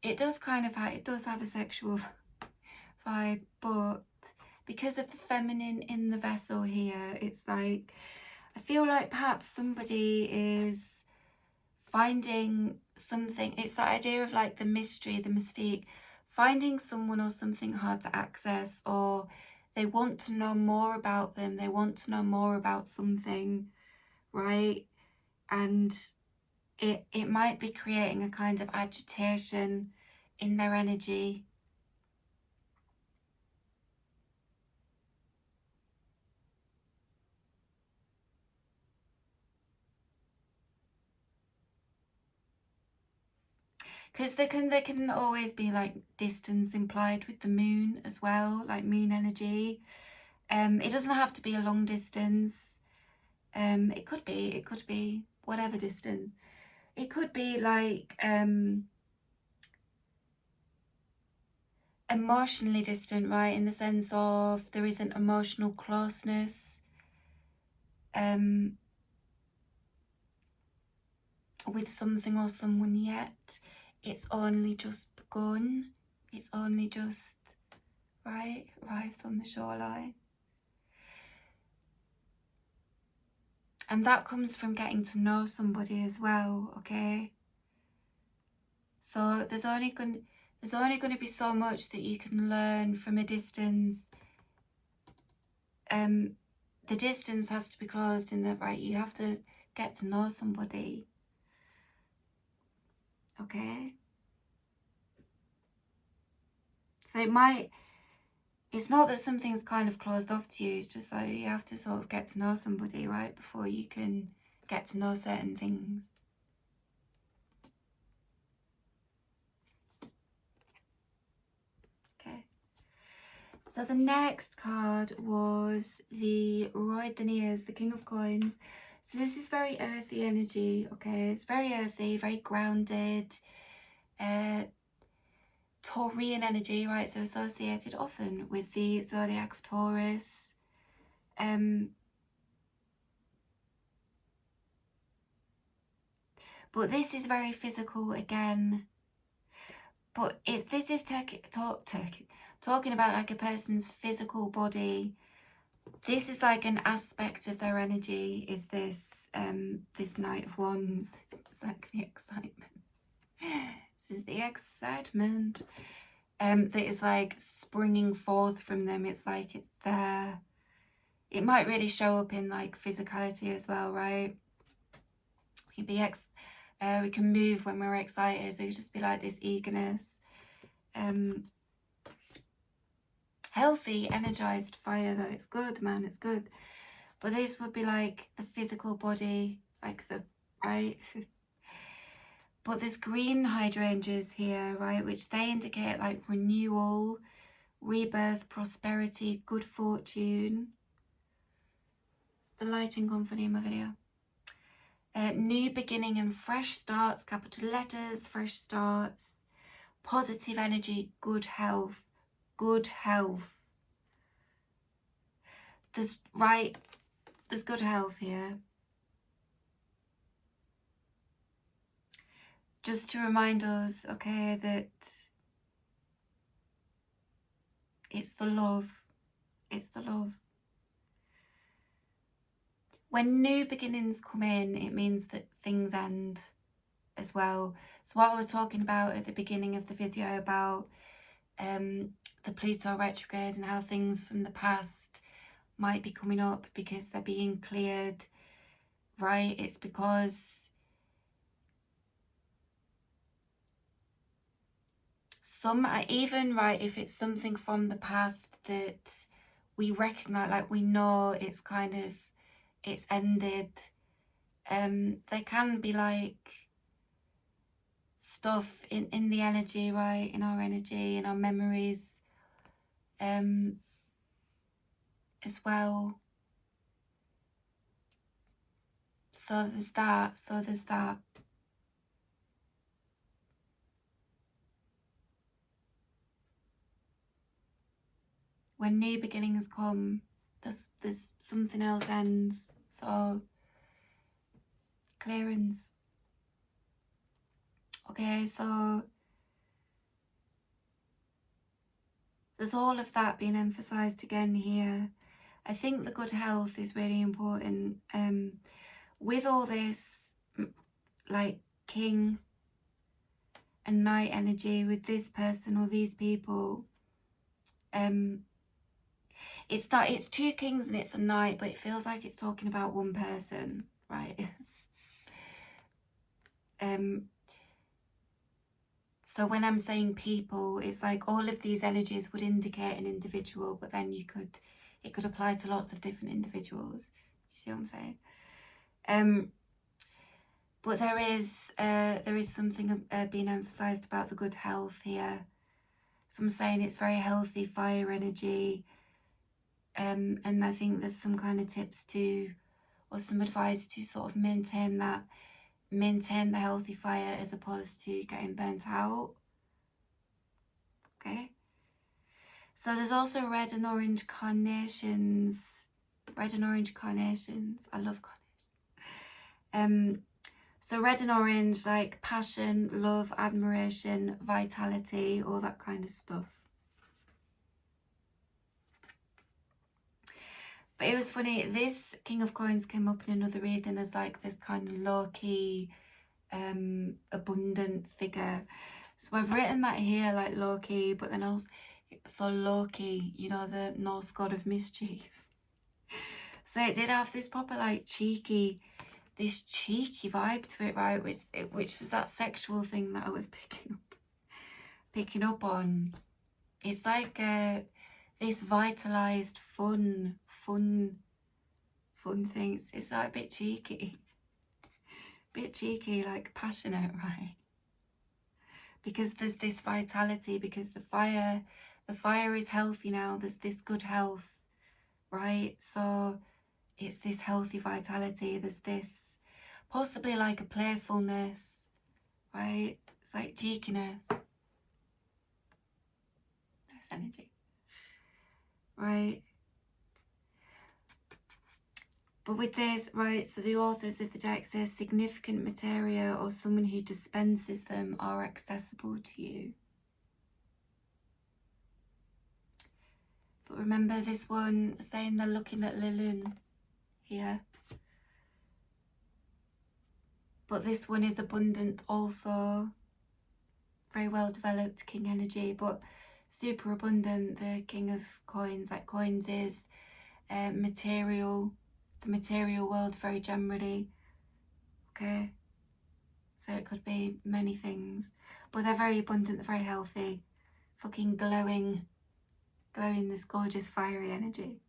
It does kind of have, it does have a sexual vibe, but because of the feminine in the vessel here, it's like, I feel like perhaps somebody is finding something. It's that idea of like the mystery, the mystique, finding someone or something hard to access, or they want to know more about them, they want to know more about something, right? And it might be creating a kind of agitation in their energy. Because there can always be like distance implied with the moon as well, like moon energy. It doesn't have to be a long distance. It could be whatever distance. It could be like emotionally distant, right? In the sense of there isn't emotional closeness with something or someone yet. It's only just begun. It's only just, right, arrived on the shoreline. And that comes from getting to know somebody as well, okay? So there's only going to be so much that you can learn from a distance. The distance has to be closed in that, right? You have to get to know somebody, okay? So it's not that something's kind of closed off to you, it's just like you have to sort of get to know somebody, right? Before you can get to know certain things. Okay. So the next card was the Deniers, the King of Coins. So this is very earthy energy, okay? It's very earthy, very grounded, Taurian energy, right? So associated often with the zodiac of Taurus. But this is very physical again. But if this is talking about like a person's physical body, this is like an aspect of their energy, is this this Knight of Wands. It's like the excitement. This is the excitement that is like springing forth from them. It's like it's there. It might really show up in like physicality as well, right? We can move when we're excited. So it could just be like this eagerness. Healthy, energized fire though. It's good, man, it's good. But this would be like the physical body, like the, right? But there's green hydrangeas here, right? Which they indicate like renewal, rebirth, prosperity, good fortune. It's the lighting company in my video. New beginning and fresh starts, capital letters, fresh starts, positive energy, good health, good health. There's good health here. just to remind us, okay, that it's the love. It's the love. When new beginnings come in, it means that things end as well. So what I was talking about at the beginning of the video about the Pluto retrograde and how things from the past might be coming up because they're being cleared, right? It's because even, right, if it's something from the past that we recognize, like we know it's kind of, it's ended, there can be like stuff in the energy, right, in our energy, in our memories, as well. So there's that. When new beginnings come, there's something else ends. So clearance. Okay, so there's all of that being emphasized again here. I think the good health is really important. With all this, like king and knight energy with this person or these people, it's two kings and it's a knight, but it feels like it's talking about one person, right? So when I'm saying people, it's like all of these energies would indicate an individual, but then it could apply to lots of different individuals. You see what I'm saying? But there is something being emphasized about the good health here. So I'm saying it's very healthy fire energy. And I think there's some kind of tips or some advice to sort of maintain the healthy fire as opposed to getting burnt out. Okay. So there's also red and orange carnations. I love carnations. So red and orange, like passion, love, admiration, vitality, all that kind of stuff. But it was funny, this King of Coins came up in another reading as like this kind of low-key, abundant figure. So I've written that here, like low-key, but then also, so Loki, you know, the Norse god of mischief. So it did have this proper like cheeky vibe to it, right? Which was that sexual thing that I was picking up on. It's like this vitalized fun things. It's like a bit cheeky, like passionate, right? Because there's this vitality, because the fire is healthy now. There's this good health, right? So it's this healthy vitality. There's this possibly like a playfulness, right? It's like cheekiness. Nice energy, right? But with this, right, so the authors of the deck says significant materia or someone who dispenses them are accessible to you. But remember this one saying they're looking at Lune here. But this one is abundant also. Very well developed king energy, but super abundant. The King of Coins, like coins is material. The material world very generally, okay? So it could be many things, but they're very abundant, they're very healthy, fucking glowing this gorgeous fiery energy.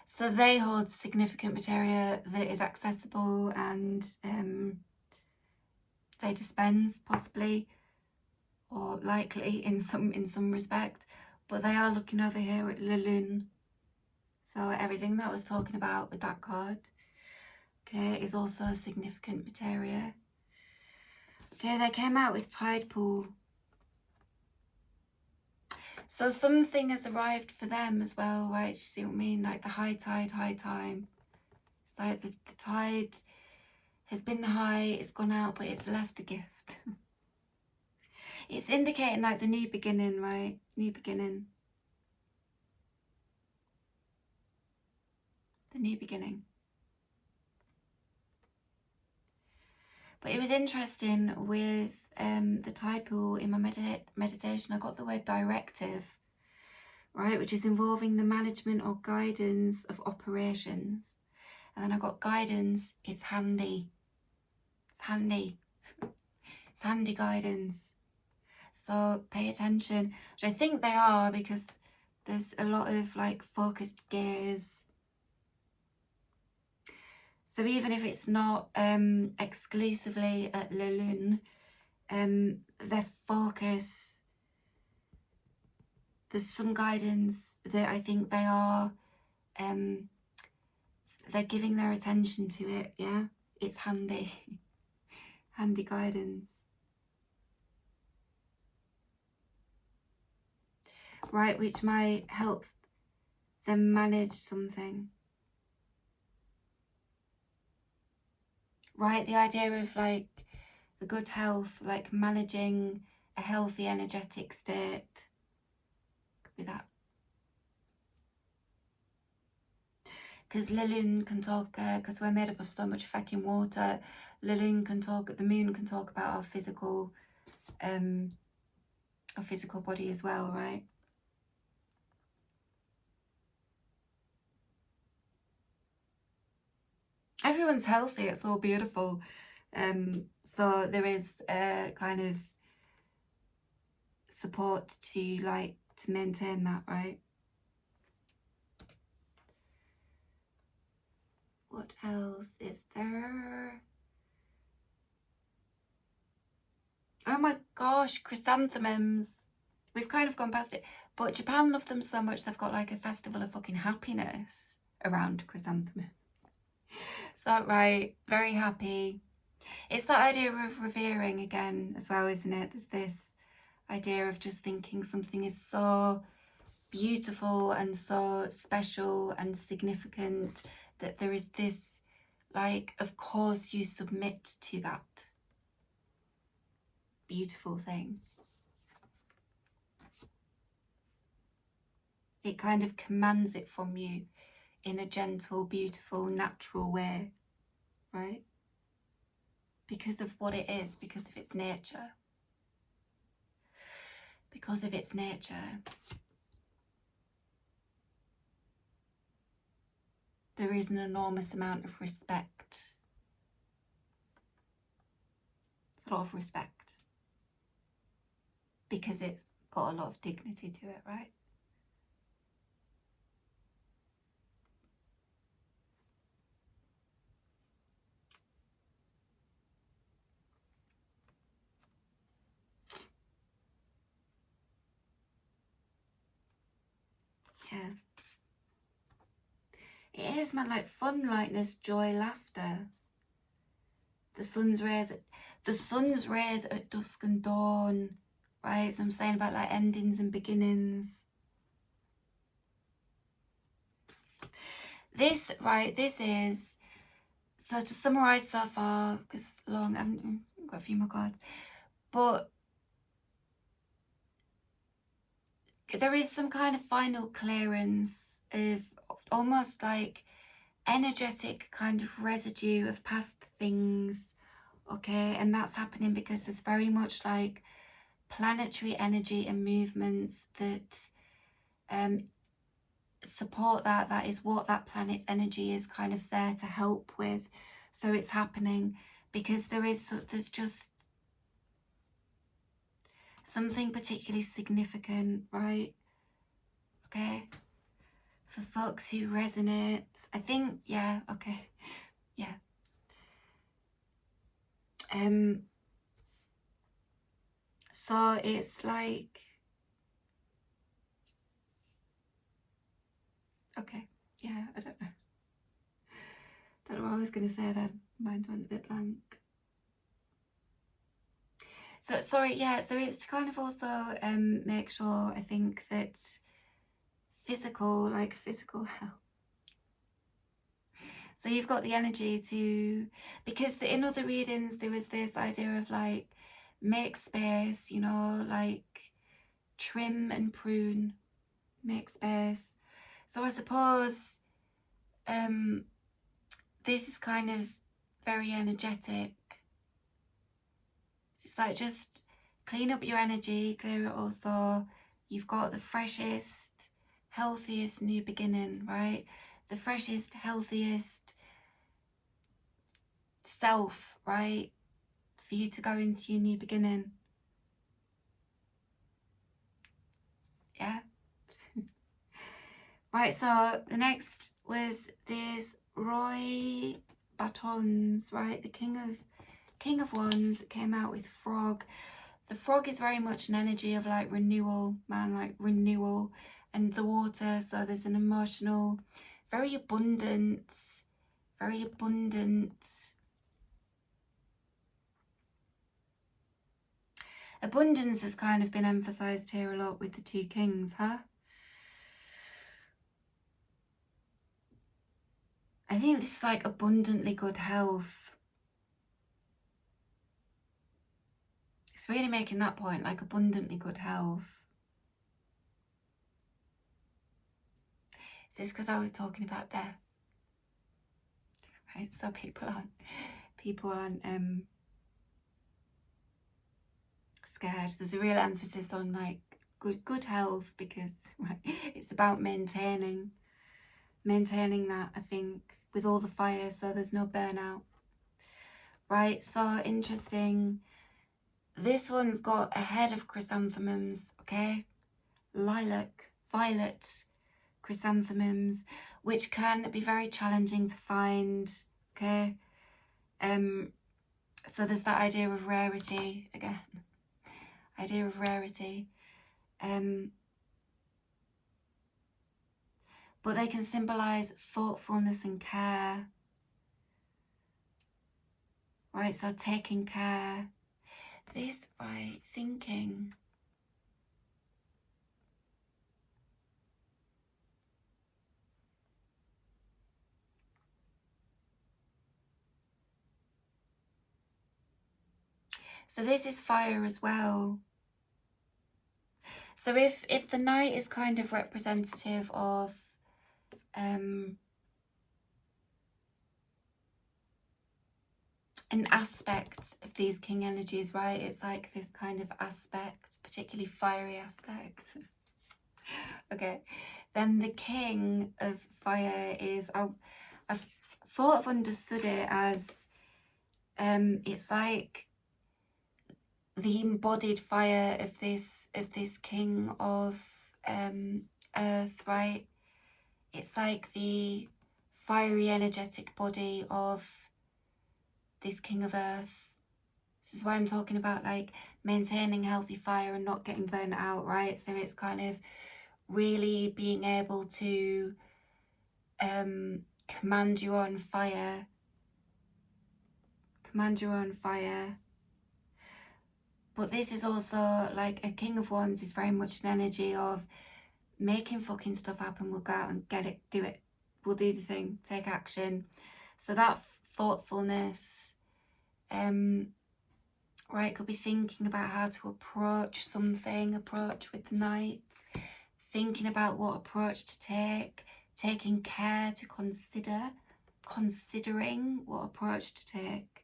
So they hold significant materia that is accessible and they dispense possibly or likely in some respect, but they are looking over here at Lune. So everything that I was talking about with that card, okay, is also significant materia. Okay, they came out with tide pool. So something has arrived for them as well, right? You see what I mean? Like the high tide, high time. It's like the tide has been high, it's gone out, but it's left a gift. It's indicating like the new beginning, right? New beginning. The new beginning. But it was interesting with the title in my meditation, I got the word directive, right, which is involving the management or guidance of operations. And then I got guidance, it's handy. It's handy. It's handy guidance. So pay attention, which I think they are, because there's a lot of like focused gaze. So even if it's not exclusively at Lune, their focus, there's some guidance that I think they are, they're giving their attention to it, yeah? It's handy, handy guidance. Right, which might help them manage something. Right, the idea of like the good health, like managing a healthy energetic state. Could be that. Because Lune can talk, because we're made up of so much fucking water, Lune can talk, the moon can talk about our physical body as well, right? Everyone's healthy, it's all beautiful. So there is a kind of support to maintain that, right? What else is there? Oh my gosh, chrysanthemums. We've kind of gone past it, but Japan love them so much they've got like a festival of fucking happiness around chrysanthemums. So right, very happy. It's that idea of revering again as well, isn't it? There's this idea of just thinking something is so beautiful and so special and significant that there is this, like, of course you submit to that beautiful thing. It kind of commands it from you in a gentle, beautiful, natural way, right? Because of what it is, because of its nature. Because of its nature. There is an enormous amount of respect. It's a lot of respect. Because it's got a lot of dignity to it, right? Yeah. It is, man, like fun, lightness, joy, laughter. The sun's rays at dusk and dawn, right? So I'm saying about like endings and beginnings. This, right, this is, so to summarise so far, because long, I haven't got a few more cards, but there is some kind of final clearance of almost like energetic kind of residue of past things, okay? And that's happening because there's very much like planetary energy and movements that support that. That is what that planet's energy is kind of there to help with. So it's happening because there's just something particularly significant, right? Okay, for folks who resonate, I think, yeah, okay, yeah. So it's like, okay, yeah, I don't know what I was gonna say then. Mind went a bit blank. So sorry, yeah, so it's to kind of also make sure, I think, that physical health. So you've got the energy to, because in other readings there was this idea of like, make space, you know, like trim and prune, make space. So I suppose this is kind of very energetic. It's like just clean up your energy, clear it all, so you've got the freshest, healthiest new beginning, right? The freshest, healthiest self, right? For you to go into your new beginning. Yeah. Right, so the next was this Roy Batons, right? The King of Wands came out with Frog. The frog is very much an energy of like renewal, man, like renewal, and the water. So there's an emotional, very abundant. Abundance has kind of been emphasized here a lot with the two kings, huh? I think this is like abundantly good health. It's really making that point, like abundantly good health. Is this because I was talking about death? Right, so people aren't scared. There's a real emphasis on like good health, because right, it's about maintaining that, I think, with all the fire, so there's no burnout. Right, so interesting. This one's got a head of chrysanthemums, okay? Lilac, violet chrysanthemums, which can be very challenging to find, okay? So there's that idea of rarity again. Idea of rarity. But they can symbolize thoughtfulness and care. Right, so taking care. This, right, thinking. So this is fire as well. So if the knight is kind of representative of an aspect of these king energies, right? It's like this kind of aspect, particularly fiery aspect. Okay, then the king of fire is, I've sort of understood it as it's like the embodied fire of this king of earth, right? It's like the fiery energetic body of this king of earth. This is why I'm talking about like maintaining healthy fire and not getting burnt out, right? So it's kind of really being able to command your own fire. But this is also like a king of wands is very much an energy of making fucking stuff happen. We'll go out and get it, do it. We'll do the thing, take action. So that thoughtfulness, right, could be thinking about how to approach something, approach with the knight, thinking about what approach to take, taking care to consider, considering what approach to take.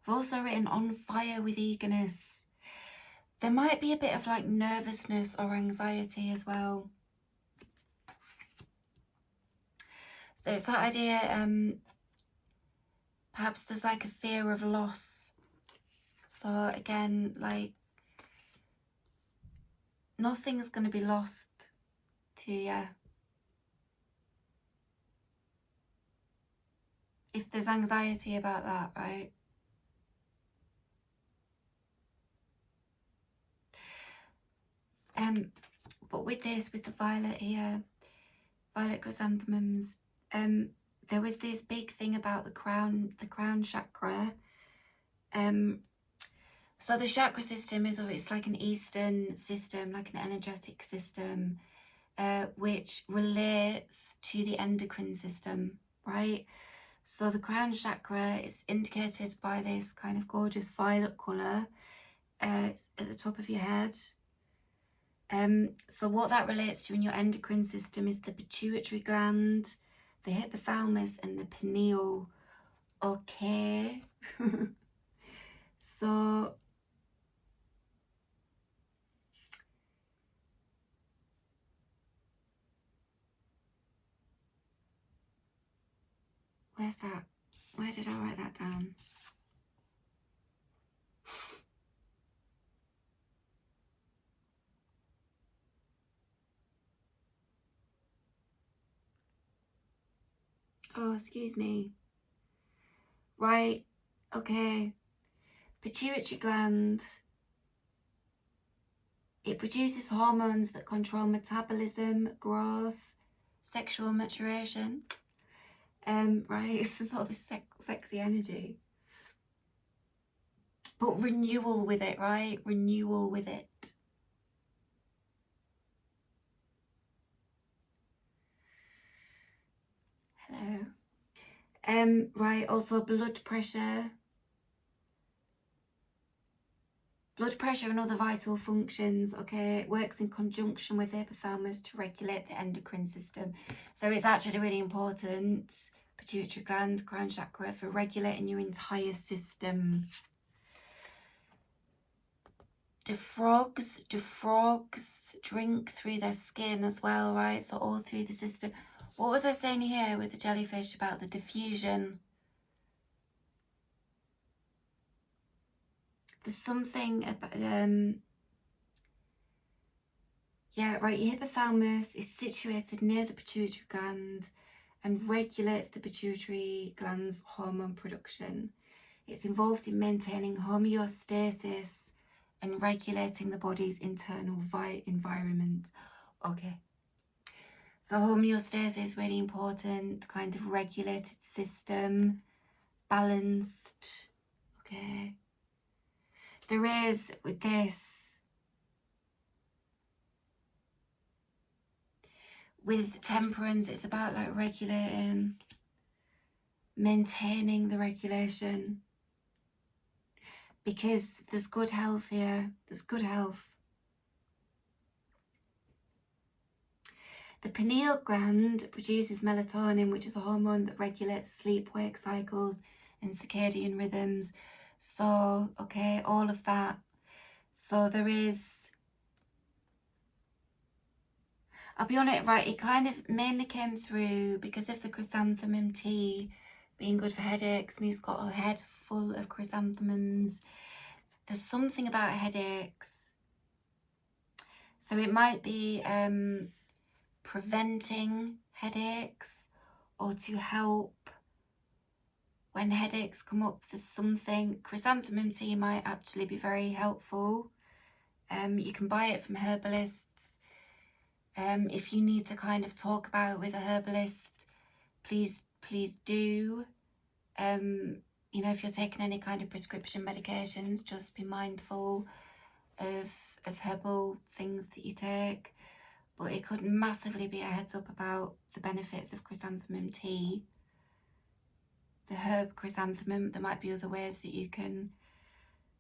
I've also written on fire with eagerness. There might be a bit of like nervousness or anxiety as well. So it's that idea, perhaps there's like a fear of loss. So again, like nothing's going to be lost to you. If there's anxiety about that, right? But with this, with the violet here, violet chrysanthemums, there was this big thing about the crown chakra. So the chakra system it's like an Eastern system, like an energetic system. which relates to the endocrine system, right? So the crown chakra is indicated by this kind of gorgeous violet colour. It's at the top of your head. So what that relates to in your endocrine system is the pituitary gland, the hypothalamus and the pineal. Okay. So where's that? Where did I write that down? Oh, excuse me. Right, okay. Pituitary gland. It produces hormones that control metabolism, growth, sexual maturation. Right, it's sort of this sexy energy. But renewal with it, right? Renewal with it. Hello. Right, also blood pressure. Blood pressure and other vital functions, okay, it works in conjunction with the hypothalamus to regulate the endocrine system. So it's actually really important, pituitary gland, crown chakra, for regulating your entire system. Do frogs drink through their skin as well, right? So all through the system. What was I saying here with the jellyfish about the diffusion? There's something about, yeah, right, your hypothalamus is situated near the pituitary gland and regulates the pituitary gland's hormone production. It's involved in maintaining homeostasis and regulating the body's internal environment. Okay. So homeostasis is really important, kind of regulated system, balanced. Okay. There is, with this, with temperance, it's about like regulating, maintaining the regulation. Because there's good health here, there's good health. The pineal gland produces melatonin, which is a hormone that regulates sleep-wake cycles and circadian rhythms. So, okay, all of that. So there is, I'll be honest, right, it kind of mainly came through because of the chrysanthemum tea being good for headaches, and he's got a head full of chrysanthemums. There's something about headaches. So it might be preventing headaches or to help when headaches come up. There's something, chrysanthemum tea might actually be very helpful. You can buy it from herbalists. If you need to kind of talk about it with a herbalist, please do. You know, if you're taking any kind of prescription medications, just be mindful of herbal things that you take. But it could massively be a heads up about the benefits of chrysanthemum tea. The herb chrysanthemum, there might be other ways that you can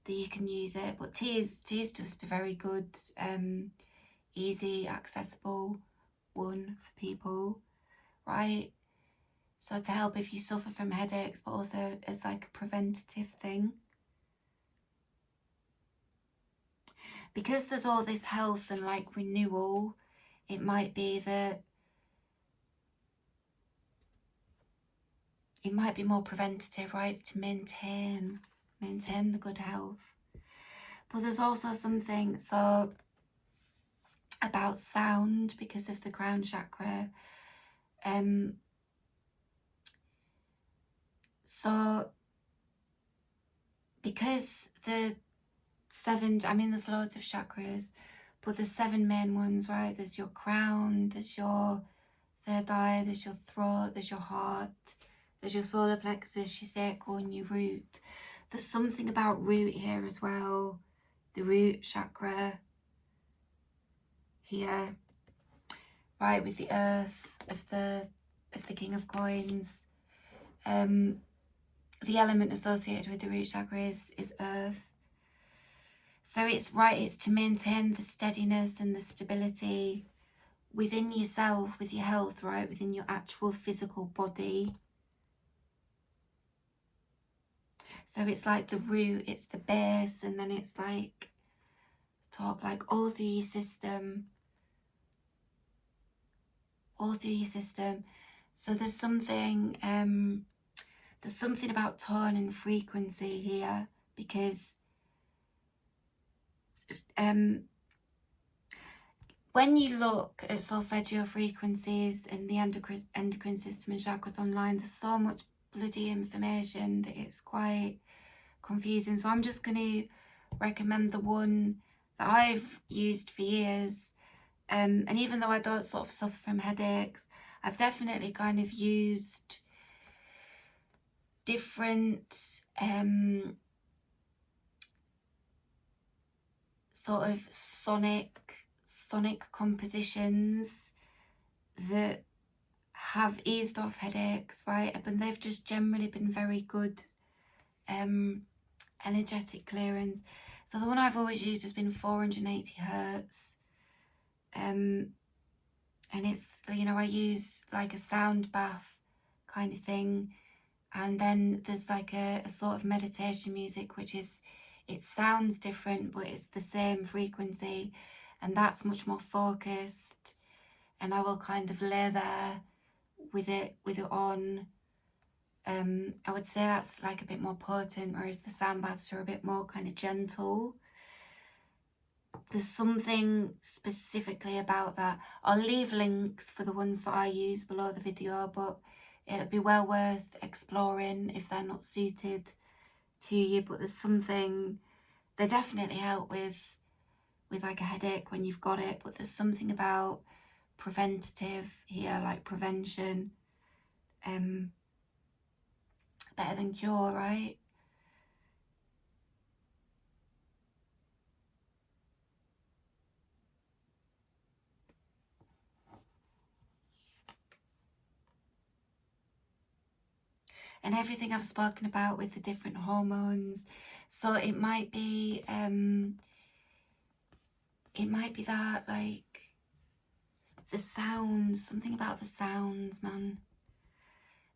use it, but tea is just a very good, easy, accessible one for people, right? So to help if you suffer from headaches, but also as like a preventative thing. Because there's all this health and like renewal, it might be that it might be more preventative, right? It's to maintain the good health. But there's also something so about sound because of the crown chakra. So because the seven, I mean there's loads of chakras, but there's 7 main ones, right? There's your crown, there's your third eye, there's your throat, there's your heart, there's your solar plexus, your sacral and your root. There's something about root here as well, the root chakra here. right, with the earth of the King of Coins. The element associated with the root chakra is earth. So it's right, it's to maintain the steadiness and the stability within yourself, with your health, right, within your actual physical body. So it's like the root, it's the base, and then it's like top, like all through your system. All through your system. So there's something about tone and frequency here, because when you look at solfeggio frequencies and the endocrine system and chakras online, there's so much bloody information that it's quite confusing. So I'm just going to recommend the one that I've used for years. And even though I don't sort of suffer from headaches, I've definitely kind of used different sort of sonic compositions that have eased off headaches, right? But they've just generally been very good energetic clearance. So the one I've always used has been 480 hertz. And it's, you know, I use like a sound bath kind of thing, and then there's like a sort of meditation music, which is, it sounds different but it's the same frequency, and that's much more focused, and I will kind of lay there with it on. I would say that's like a bit more potent, whereas the sound baths are a bit more kind of gentle. There's something specifically about that. I'll leave links for the ones that I use below the video, but it'll be well worth exploring if they're not suited to you. But there's something, they definitely help with like a headache when you've got it, but there's something about preventative here, like prevention, better than cure, right? And everything I've spoken about with the different hormones. So it might be that, like, the sounds, something about the sounds, man,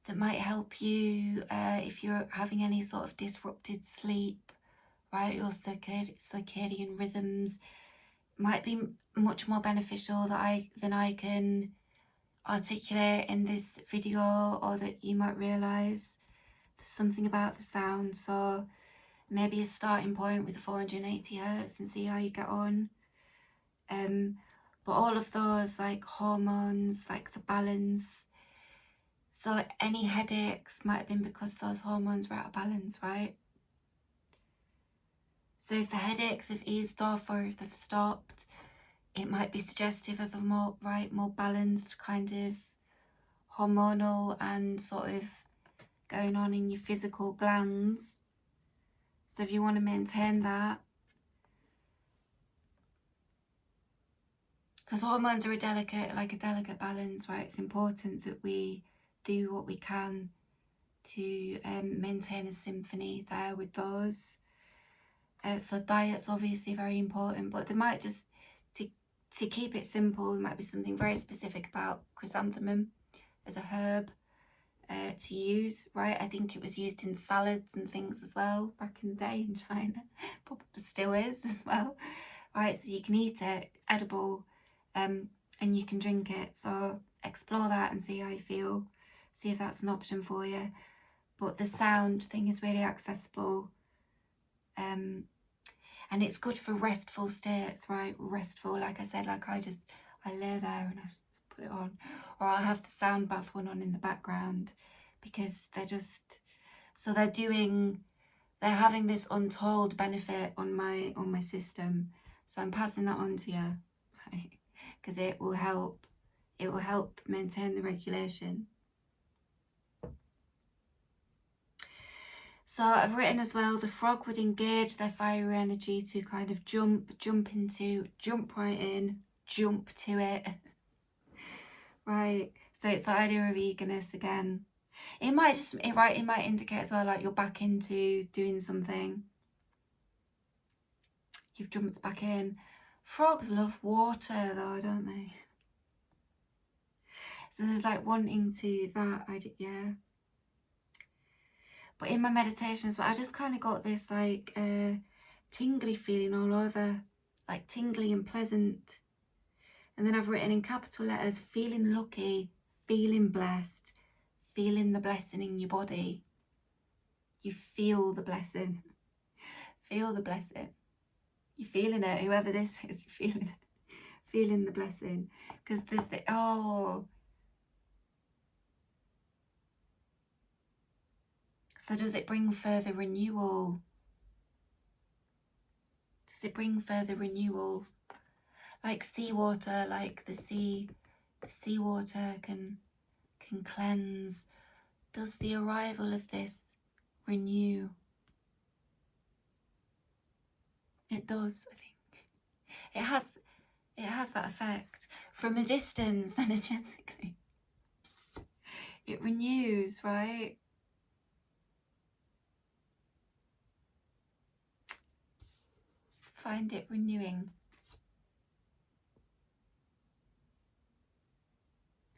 that might help you if you're having any sort of disrupted sleep, right? Your circadian rhythms might be much more beneficial than I can articulate in this video, or that you might realise. There's something about the sound. So maybe a starting point with 480 hertz and see how you get on. But all of those, like hormones, like the balance. So any headaches might have been because those hormones were out of balance, right? So if the headaches have eased off, or if they've stopped, it might be suggestive of a more balanced kind of hormonal and sort of going on in your physical glands. So if you want to maintain that, because hormones are a delicate balance, right? It's important that we do what we can to maintain a symphony there with those. So diet's obviously very important, but they might just, to keep it simple, there might be something very specific about chrysanthemum as a herb to use, right? I think it was used in salads and things as well back in the day in China. Probably still is as well, right? So you can eat it, it's edible, and you can drink it. So explore that and see how you feel, see if that's an option for you. But the sound thing is really accessible, and it's good for restful states, right? Restful, like I said, like I lay there and I put it on, or I'll have the sound bath one on in the background, because they're just, so they're having this untold benefit on my system. So I'm passing that on to you, right? Because it will help maintain the regulation. So I've written as well, the frog would engage their fiery energy to kind of jump right in, jump to it. Right. So it's the idea of eagerness again. It might just, it might indicate as well, like you're back into doing something. You've jumped back in. Frogs love water though, don't they? So there's like wanting to that idea, yeah. But in my meditations, I just kind of got this like tingly feeling all over, like tingly and pleasant. And then I've written in capital letters, feeling lucky, feeling blessed, feeling the blessing in your body. You feel the blessing. Feel the blessing. You're feeling it, whoever this is, you're feeling it. Feeling the blessing. Because there's the, oh. So does it bring further renewal? Does it bring further renewal? Like seawater, like the seawater can cleanse. Does the arrival of this renew? It does, I think. It has that effect. From a distance, energetically. It renews, right? Find it renewing.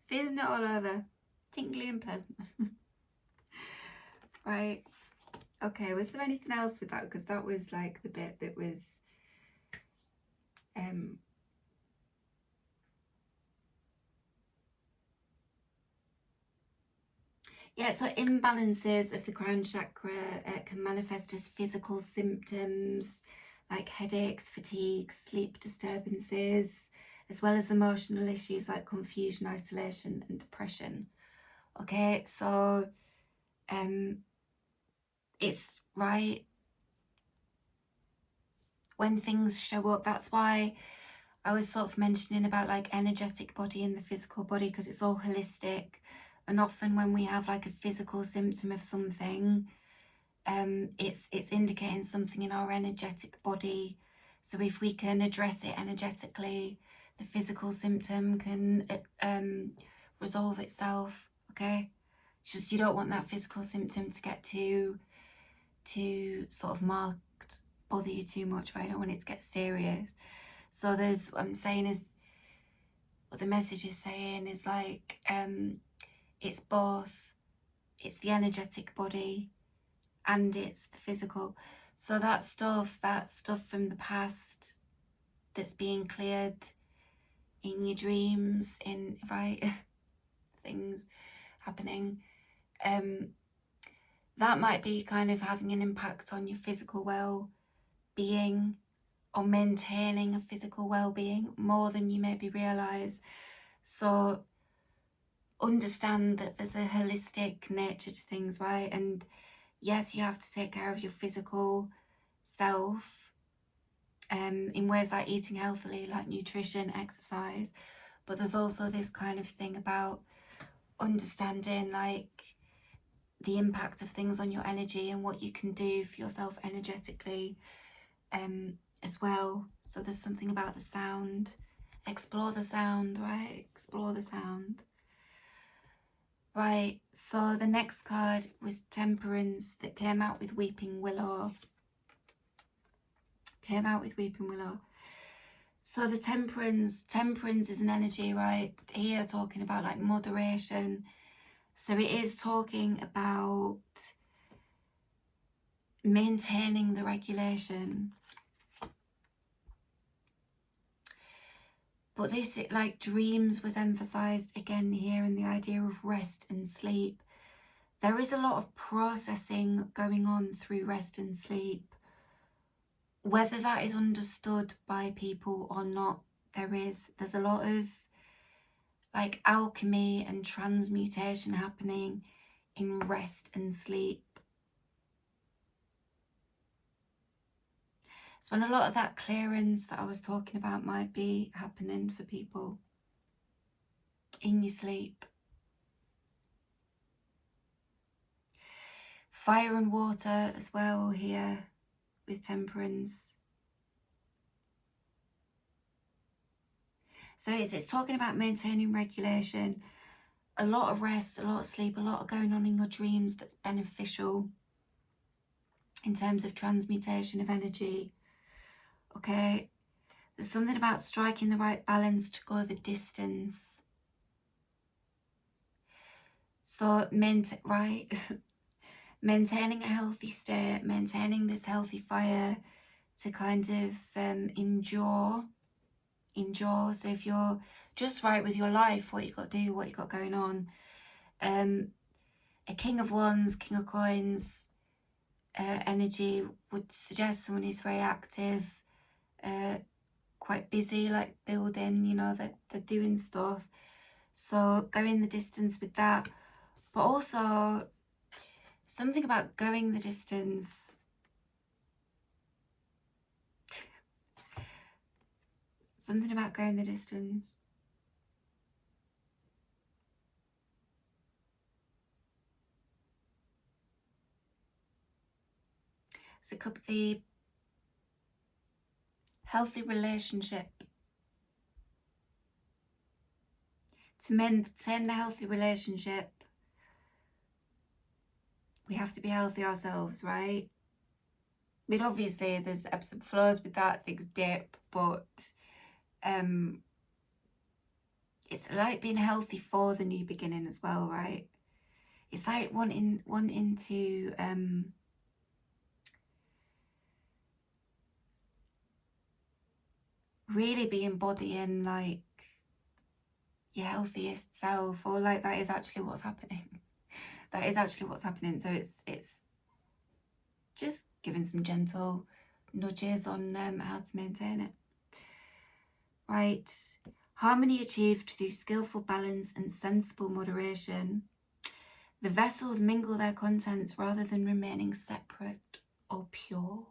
Feeling it all over. Tingly and pleasant. Right. Okay, was there anything else with that? Because that was like the bit that was yeah, so imbalances of the crown chakra can manifest as physical symptoms like headaches, fatigue, sleep disturbances, as well as emotional issues like confusion, isolation and depression. Okay, so it's right when things show up. That's why I was sort of mentioning about like energetic body and the physical body, because it's all holistic. And often when we have like a physical symptom of something, it's indicating something in our energetic body. So if we can address it energetically, the physical symptom can resolve itself. Okay, it's just you don't want that physical symptom to get too sort of marked, bother you too much, right? I don't want it to get serious. So there's what I'm saying is, what the message is saying is like it's both, it's the energetic body and it's the physical. So that stuff from the past that's being cleared in your dreams, in right things happening, that might be kind of having an impact on your physical well-being, or maintaining a physical well-being more than you maybe realise. So understand that there's a holistic nature to things, right? And yes, you have to take care of your physical self in ways like eating healthily, like nutrition, exercise, but there's also this kind of thing about understanding like the impact of things on your energy and what you can do for yourself energetically as well. So there's something about the sound. Explore the sound, right? Explore the sound. Right, so the next card was Temperance, that came out with Weeping Willow. So the Temperance is an energy, right? Here talking about like moderation. So it is talking about maintaining the regulation. But this, like dreams was emphasized again here, in the idea of rest and sleep. There is a lot of processing going on through rest and sleep. Whether that is understood by people or not, there's a lot of like alchemy and transmutation happening in rest and sleep. So when a lot of that clearance that I was talking about might be happening for people in your sleep. Fire and water as well here with Temperance. So it's talking about maintaining regulation, a lot of rest, a lot of sleep, a lot of going on in your dreams that's beneficial in terms of transmutation of energy. Okay, there's something about striking the right balance to go the distance. So maintaining a healthy state, maintaining this healthy fire to kind of endure. So if you're just right with your life, what you got to do, what you got going on. A King of Wands, King of Coins energy would suggest someone who's very active, quite busy, like building, you know, they're doing stuff. So going the distance with that. But also something about going the distance. Something about going the distance. So it could be the healthy relationship. To maintain the healthy relationship, we have to be healthy ourselves, right? I mean, obviously there's ebbs and flows with that, things dip, but it's like being healthy for the new beginning as well, right? It's like wanting to really be embodying like your healthiest self, or like that is actually what's happening. That is actually what's happening. So it's just giving some gentle nudges on how to maintain it. Right. Harmony achieved through skillful balance and sensible moderation. The vessels mingle their contents rather than remaining separate or pure.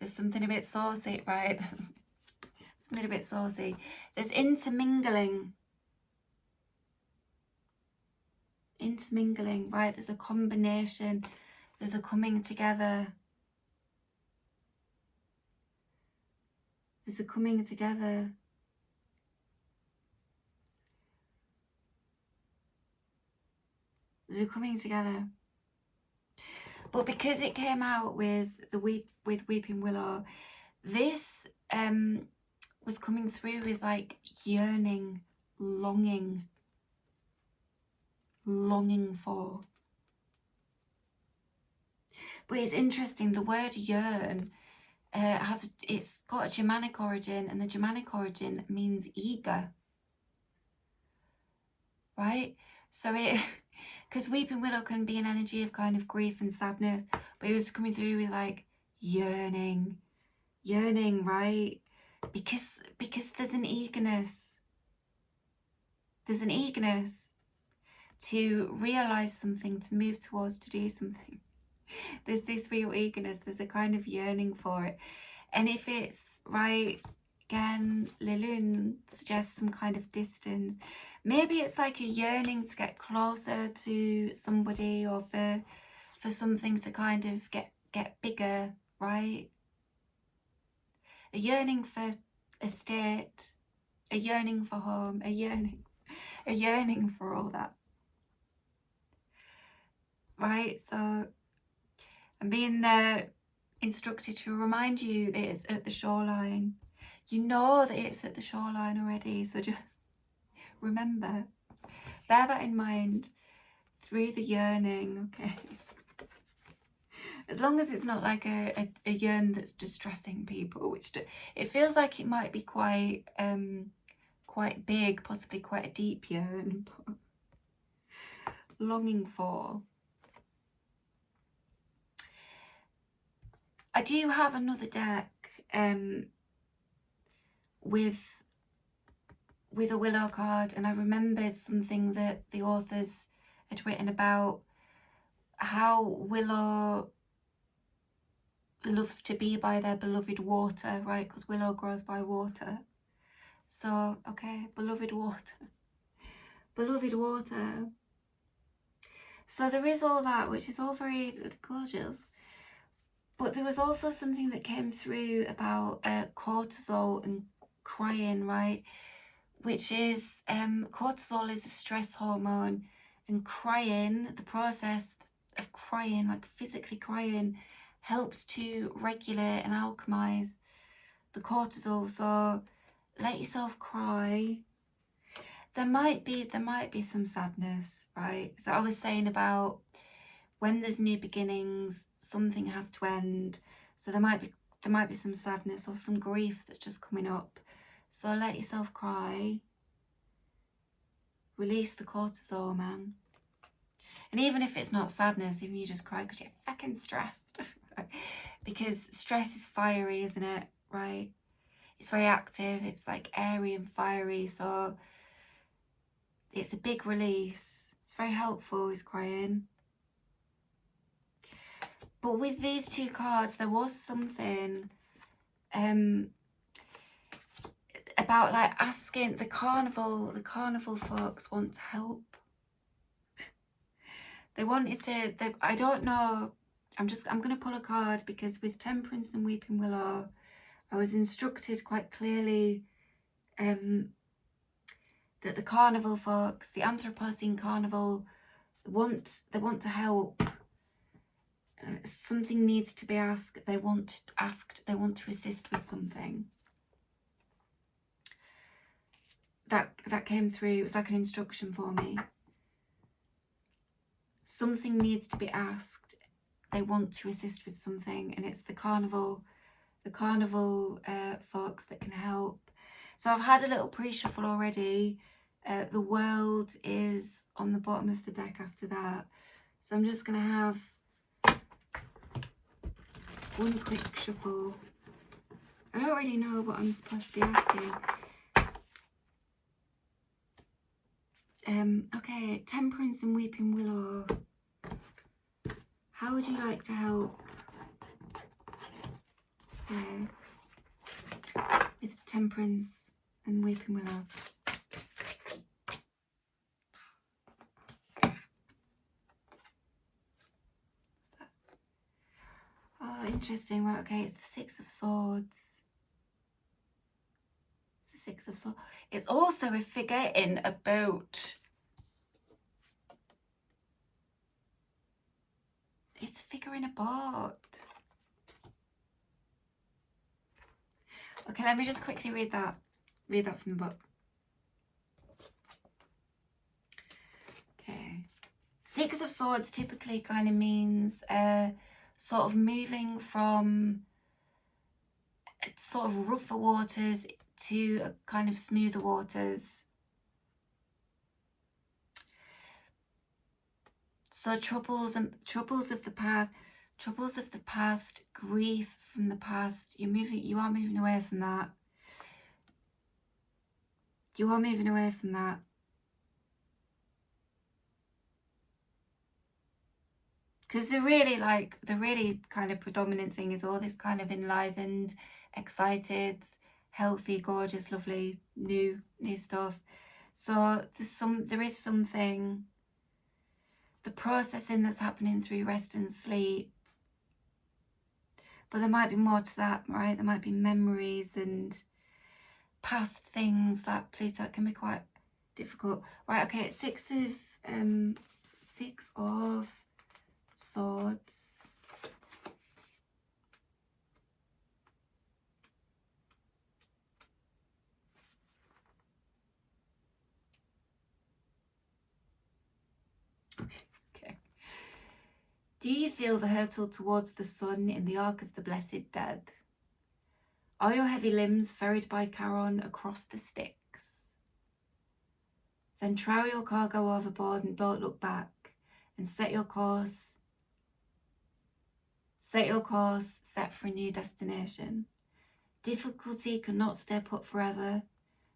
There's something a bit saucy, right? Something a bit saucy. There's intermingling. Intermingling, right? There's a combination. There's a coming together. There's a coming together. There's a coming together. But because it came out with Weeping Willow, this was coming through with like yearning, longing for. But it's interesting, the word yearn it's got a Germanic origin, and the Germanic origin means eager, right? So because Weeping Willow can be an energy of kind of grief and sadness, but it was coming through with like yearning, right? Because there's an eagerness. There's an eagerness to realize something, to move towards, to do something. There's this real eagerness. There's a kind of yearning for it. And if it's right, again, Lune suggests some kind of distance. Maybe it's like a yearning to get closer to somebody, or for something to kind of get bigger, right? A yearning for a state, a yearning for home, a yearning for all that, right? So I'm being instructed to remind you that it's at the shoreline. You know that it's at the shoreline already, so just remember, bear that in mind through the yearning, okay? As long as it's not like a yearn that's distressing people, which it feels like it might be quite big, possibly quite a deep yearn, but longing for. I do have another deck with a Willow card, and I remembered something that the authors had written about how Willow loves to be by their beloved water, right? Because Willow grows by water. So, okay, beloved water. Beloved water. So there is all that, which is all very gorgeous. But there was also something that came through about cortisol and crying, right? Which is, cortisol is a stress hormone, and crying, the process of crying, like physically crying, helps to regulate and alchemize the cortisol. So let yourself cry. There might be some sadness, right? So I was saying about when there's new beginnings, something has to end. So there might be some sadness or some grief that's just coming up. So let yourself cry. Release the cortisol, man. And even if it's not sadness, even you just cry because you're fucking stressed. Because stress is fiery, isn't it? Right? It's very active. It's like airy and fiery. So it's a big release. It's very helpful, is crying. But with these two cards, there was something about like asking the carnival folks want to help. They wanted to, I don't know, I'm going to pull a card, because with Temperance and Weeping Willow, I was instructed quite clearly that the carnival folks, the Anthropocene carnival, they want to help. Something needs to be asked. They want to assist with something. That came through. It was like an instruction for me. Something needs to be asked. They want to assist with something, and it's the carnival folks that can help. So I've had a little pre-shuffle already. The world is on the bottom of the deck after that. So I'm just going to have one quick shuffle. I don't really know what I'm supposed to be asking. Okay, Temperance and Weeping Willow. How would you like to help? With Temperance and Weeping Willow. Oh, interesting. Right, okay, it's the Six of Swords. It's the Six of Swords. It's also a figure in a boat. It's a figure in a boat. Okay, let me just quickly read that from the book. Okay. Six of Swords typically kind of means sort of moving from sort of rougher waters to a kind of smoother waters. So troubles of the past, grief from the past. You are moving away from that. You are moving away from that. Because the really kind of predominant thing is all this kind of enlivened, excited, healthy, gorgeous, lovely, new stuff. So there is something, the processing that's happening through rest and sleep. But there might be more to that, right? There might be memories and past things that Pluto can be quite difficult. Right, okay, it's Six of Swords. Okay. Do you feel the hurtle towards the sun in the arc of the blessed dead? Are your heavy limbs ferried by Charon across the Styx? Then trow your cargo overboard and don't look back, and set your course set for a new destination. Difficulty cannot stay put forever.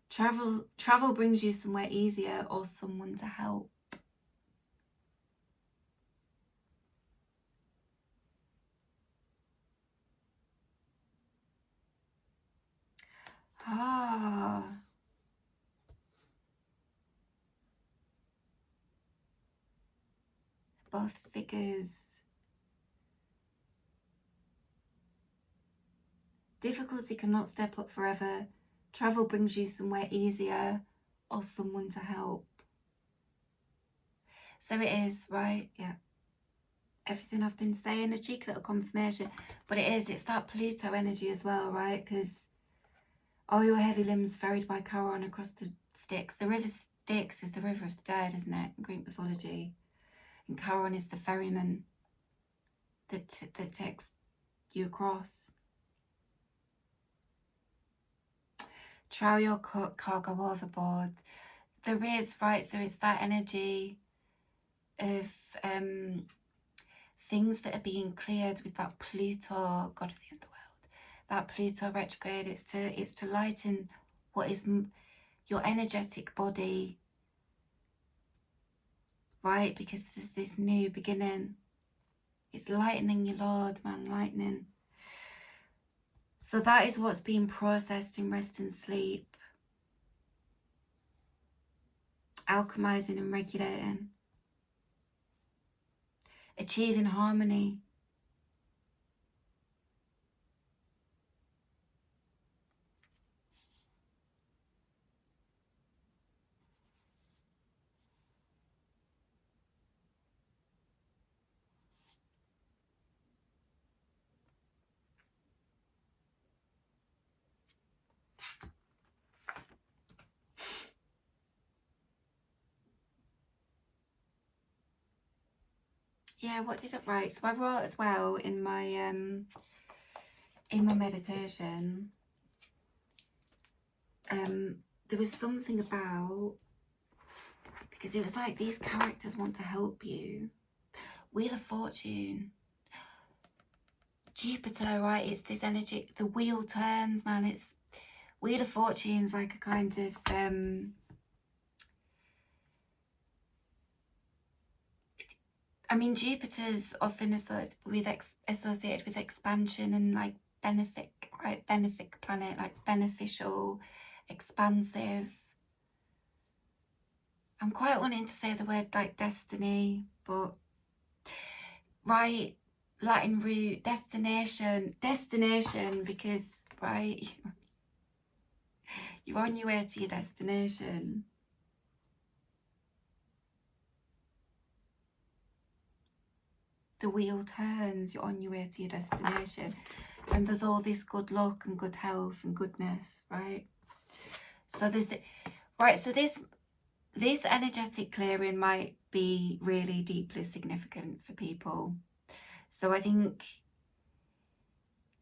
Travel brings you somewhere easier or someone to help. Ah. Both figures. Difficulty cannot stay put forever. Travel brings you somewhere easier or someone to help. So it is, right? Yeah. Everything I've been saying, a cheeky little confirmation. But it's that Pluto energy as well, right? Because all your heavy limbs ferried by Charon across the Styx. The river Styx is the river of the dead, isn't it, in Greek mythology? And Charon is the ferryman that takes you across. Throw your cargo overboard. There is, right? So it's that energy of things that are being cleared with that Pluto, god of the underworld. That Pluto retrograde. It's to lighten what is your energetic body, right? Because there's this new beginning. It's lightening your Lord, man, lightening. So that is what's being processed in rest and sleep. Alchemizing and regulating. Achieving harmony. Yeah, what did I write? So I wrote as well in my meditation. There was something about, because it was like these characters want to help you. Wheel of Fortune, Jupiter, right? It's this energy. The wheel turns, man. It's Wheel of Fortune's like a kind of I mean, Jupiter's often associated with expansion and like benefic, right? Benefic planet, like beneficial, expansive. I'm quite wanting to say the word like destiny, but right, Latin root, destination, because right, you're on your way to your destination. The wheel turns, you're on your way to your destination, and there's all this good luck and good health and goodness, right? So there's the right, so this energetic clearing might be really deeply significant for people. So I think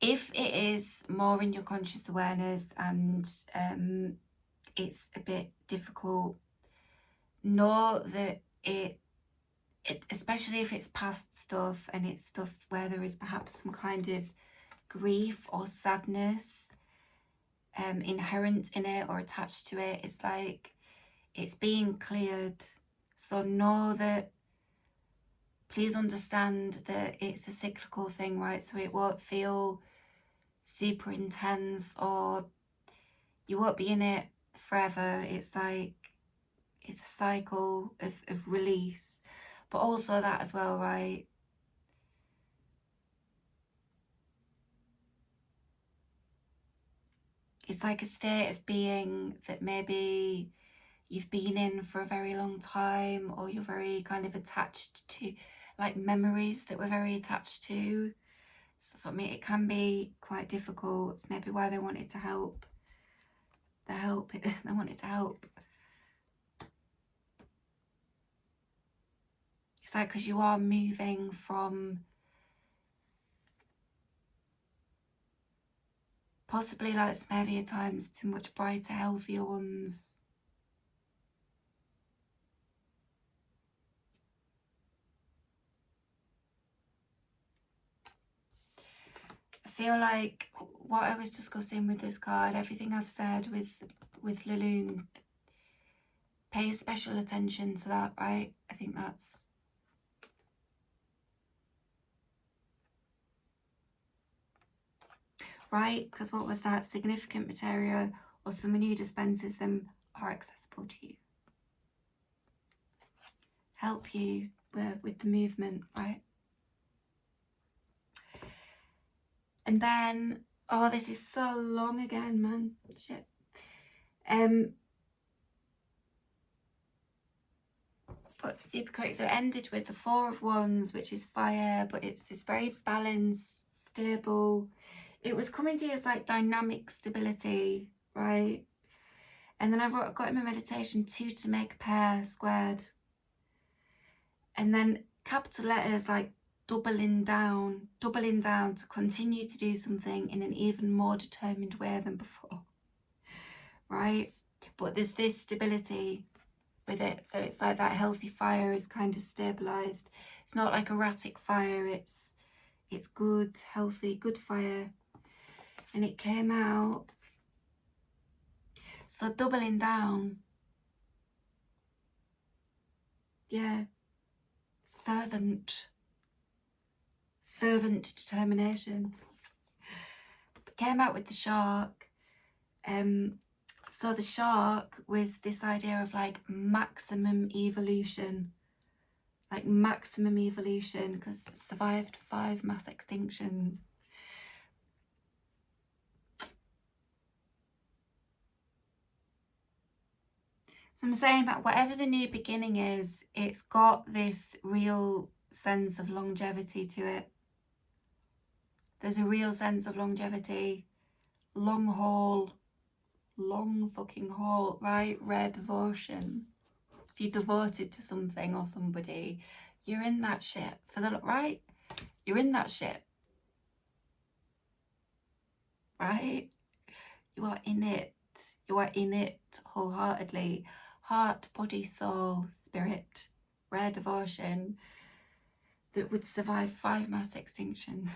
if it is more in your conscious awareness and it's a bit difficult, know that it especially if it's past stuff and it's stuff where there is perhaps some kind of grief or sadness inherent in it or attached to it, it's like it's being cleared. So know that, please understand that it's a cyclical thing, right? So it won't feel super intense or you won't be in it forever. It's like it's a cycle of release, but also that as well, right? It's like a state of being that maybe you've been in for a very long time, or you're very kind of attached to, like memories that we're very attached to. So I mean, it can be quite difficult. It's maybe why they wanted to help. They wanted to help. It's like, because you are moving from possibly like some heavier times to much brighter, healthier ones. I feel like what I was discussing with this card, everything I've said with Lune, pay special attention to that, right? I think that's right, because what was that? Significant material or someone who dispenses them are accessible to you. Help you with the movement, right? And then, oh, this is so long again, man. Shit. But super quick. So it ended with the Four of Wands, which is fire, but it's this very balanced, stable. It was coming to you as like dynamic stability, right? And then I got in my meditation 2 to make a pair squared. And then capital letters like doubling down to continue to do something in an even more determined way than before, right? But there's this stability with it, so it's like that healthy fire is kind of stabilized. It's not like erratic fire, it's good, healthy, good fire. And it came out, so doubling down, yeah, fervent determination. Came out with the shark. So the shark was this idea of like maximum evolution, because it survived 5 mass extinctions. So I'm saying that whatever the new beginning is, it's got this real sense of longevity to it. There's a real sense of longevity, long haul, long fucking haul, right? Rare devotion. If you're devoted to something or somebody, you're in that shit for the right. You're in that shit, right? You are in it. You are in it wholeheartedly. Heart, body, soul, spirit. Rare devotion that would survive 5 mass extinctions.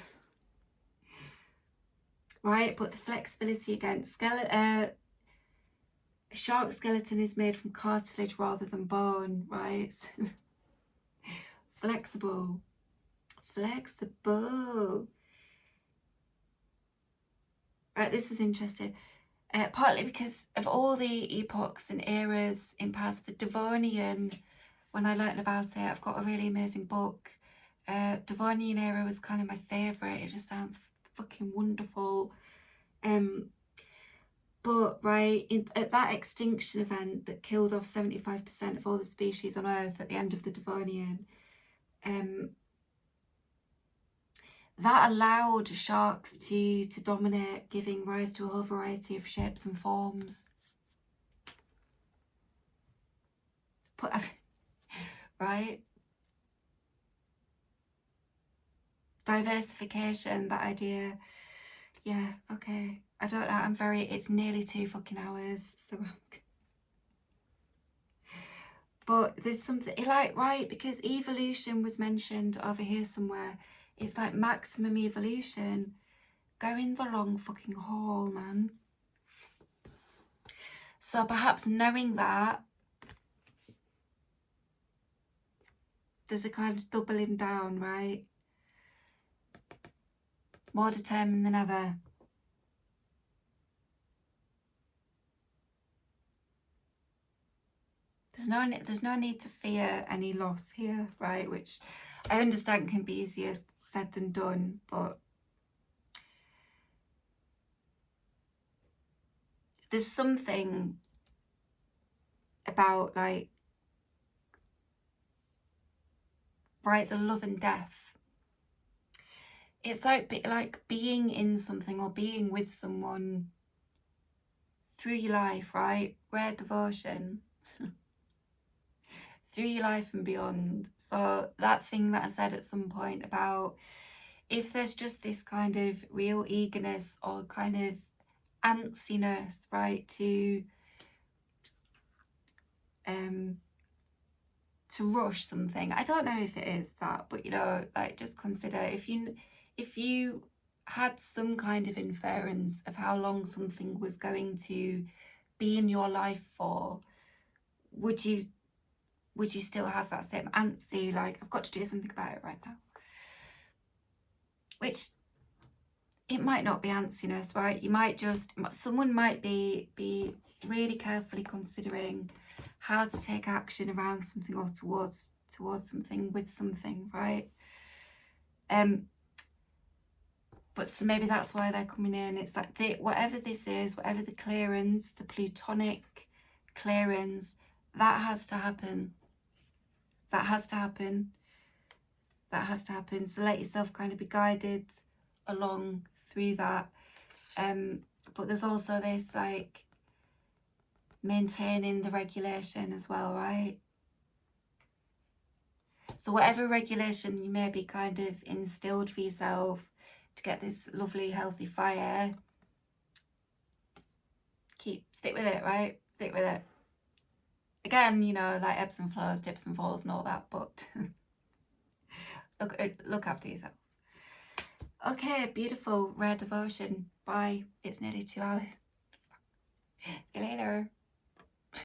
Right, but the flexibility again. Shark skeleton is made from cartilage rather than bone, right? Flexible. Right, this was interesting. Partly because of all the epochs and eras in past, the Devonian, when I learned about it, I've got a really amazing book. Devonian era was kind of my favourite. It just sounds fucking wonderful. But right, at that extinction event that killed off 75% of all the species on Earth at the end of the Devonian, that allowed sharks to dominate, giving rise to a whole variety of shapes and forms. Right? Diversification, that idea. Yeah, okay. I don't know, it's nearly 2 fucking hours, so but there's something, like, right, because evolution was mentioned over here somewhere. It's like maximum evolution. Going the long fucking haul, man. So perhaps knowing that, there's a kind of doubling down, right? More determined than ever. There's no need to fear any loss here, right? Which I understand can be easier said than done, but there's something about, like, right, the love and death. It's like being in something or being with someone through your life, right? Rare devotion. Through your life and beyond. So that thing that I said at some point about if there's just this kind of real eagerness or kind of antsiness, right, to rush something. I don't know if it is that, but, you know, like, just consider if you had some kind of inference of how long something was going to be in your life for, would you still have that same antsy, like, I've got to do something about it right now? Which, it might not be antsiness, right? Someone might be really carefully considering how to take action around something or towards something with something, right? But so maybe that's why they're coming in. It's like whatever this is, whatever the clearance, the plutonic clearance, that has to happen. That has to happen. That has to happen. So let yourself kind of be guided along through that. But there's also this like maintaining the regulation as well, right? So whatever regulation you may be kind of instilled for yourself to get this lovely healthy fire, stick with it, right? Stick with it. Again, you know, like ebbs and flows, dips and falls and all that, but look after yourself. Okay, beautiful, rare devotion. Bye. It's nearly 2 hours. See you later.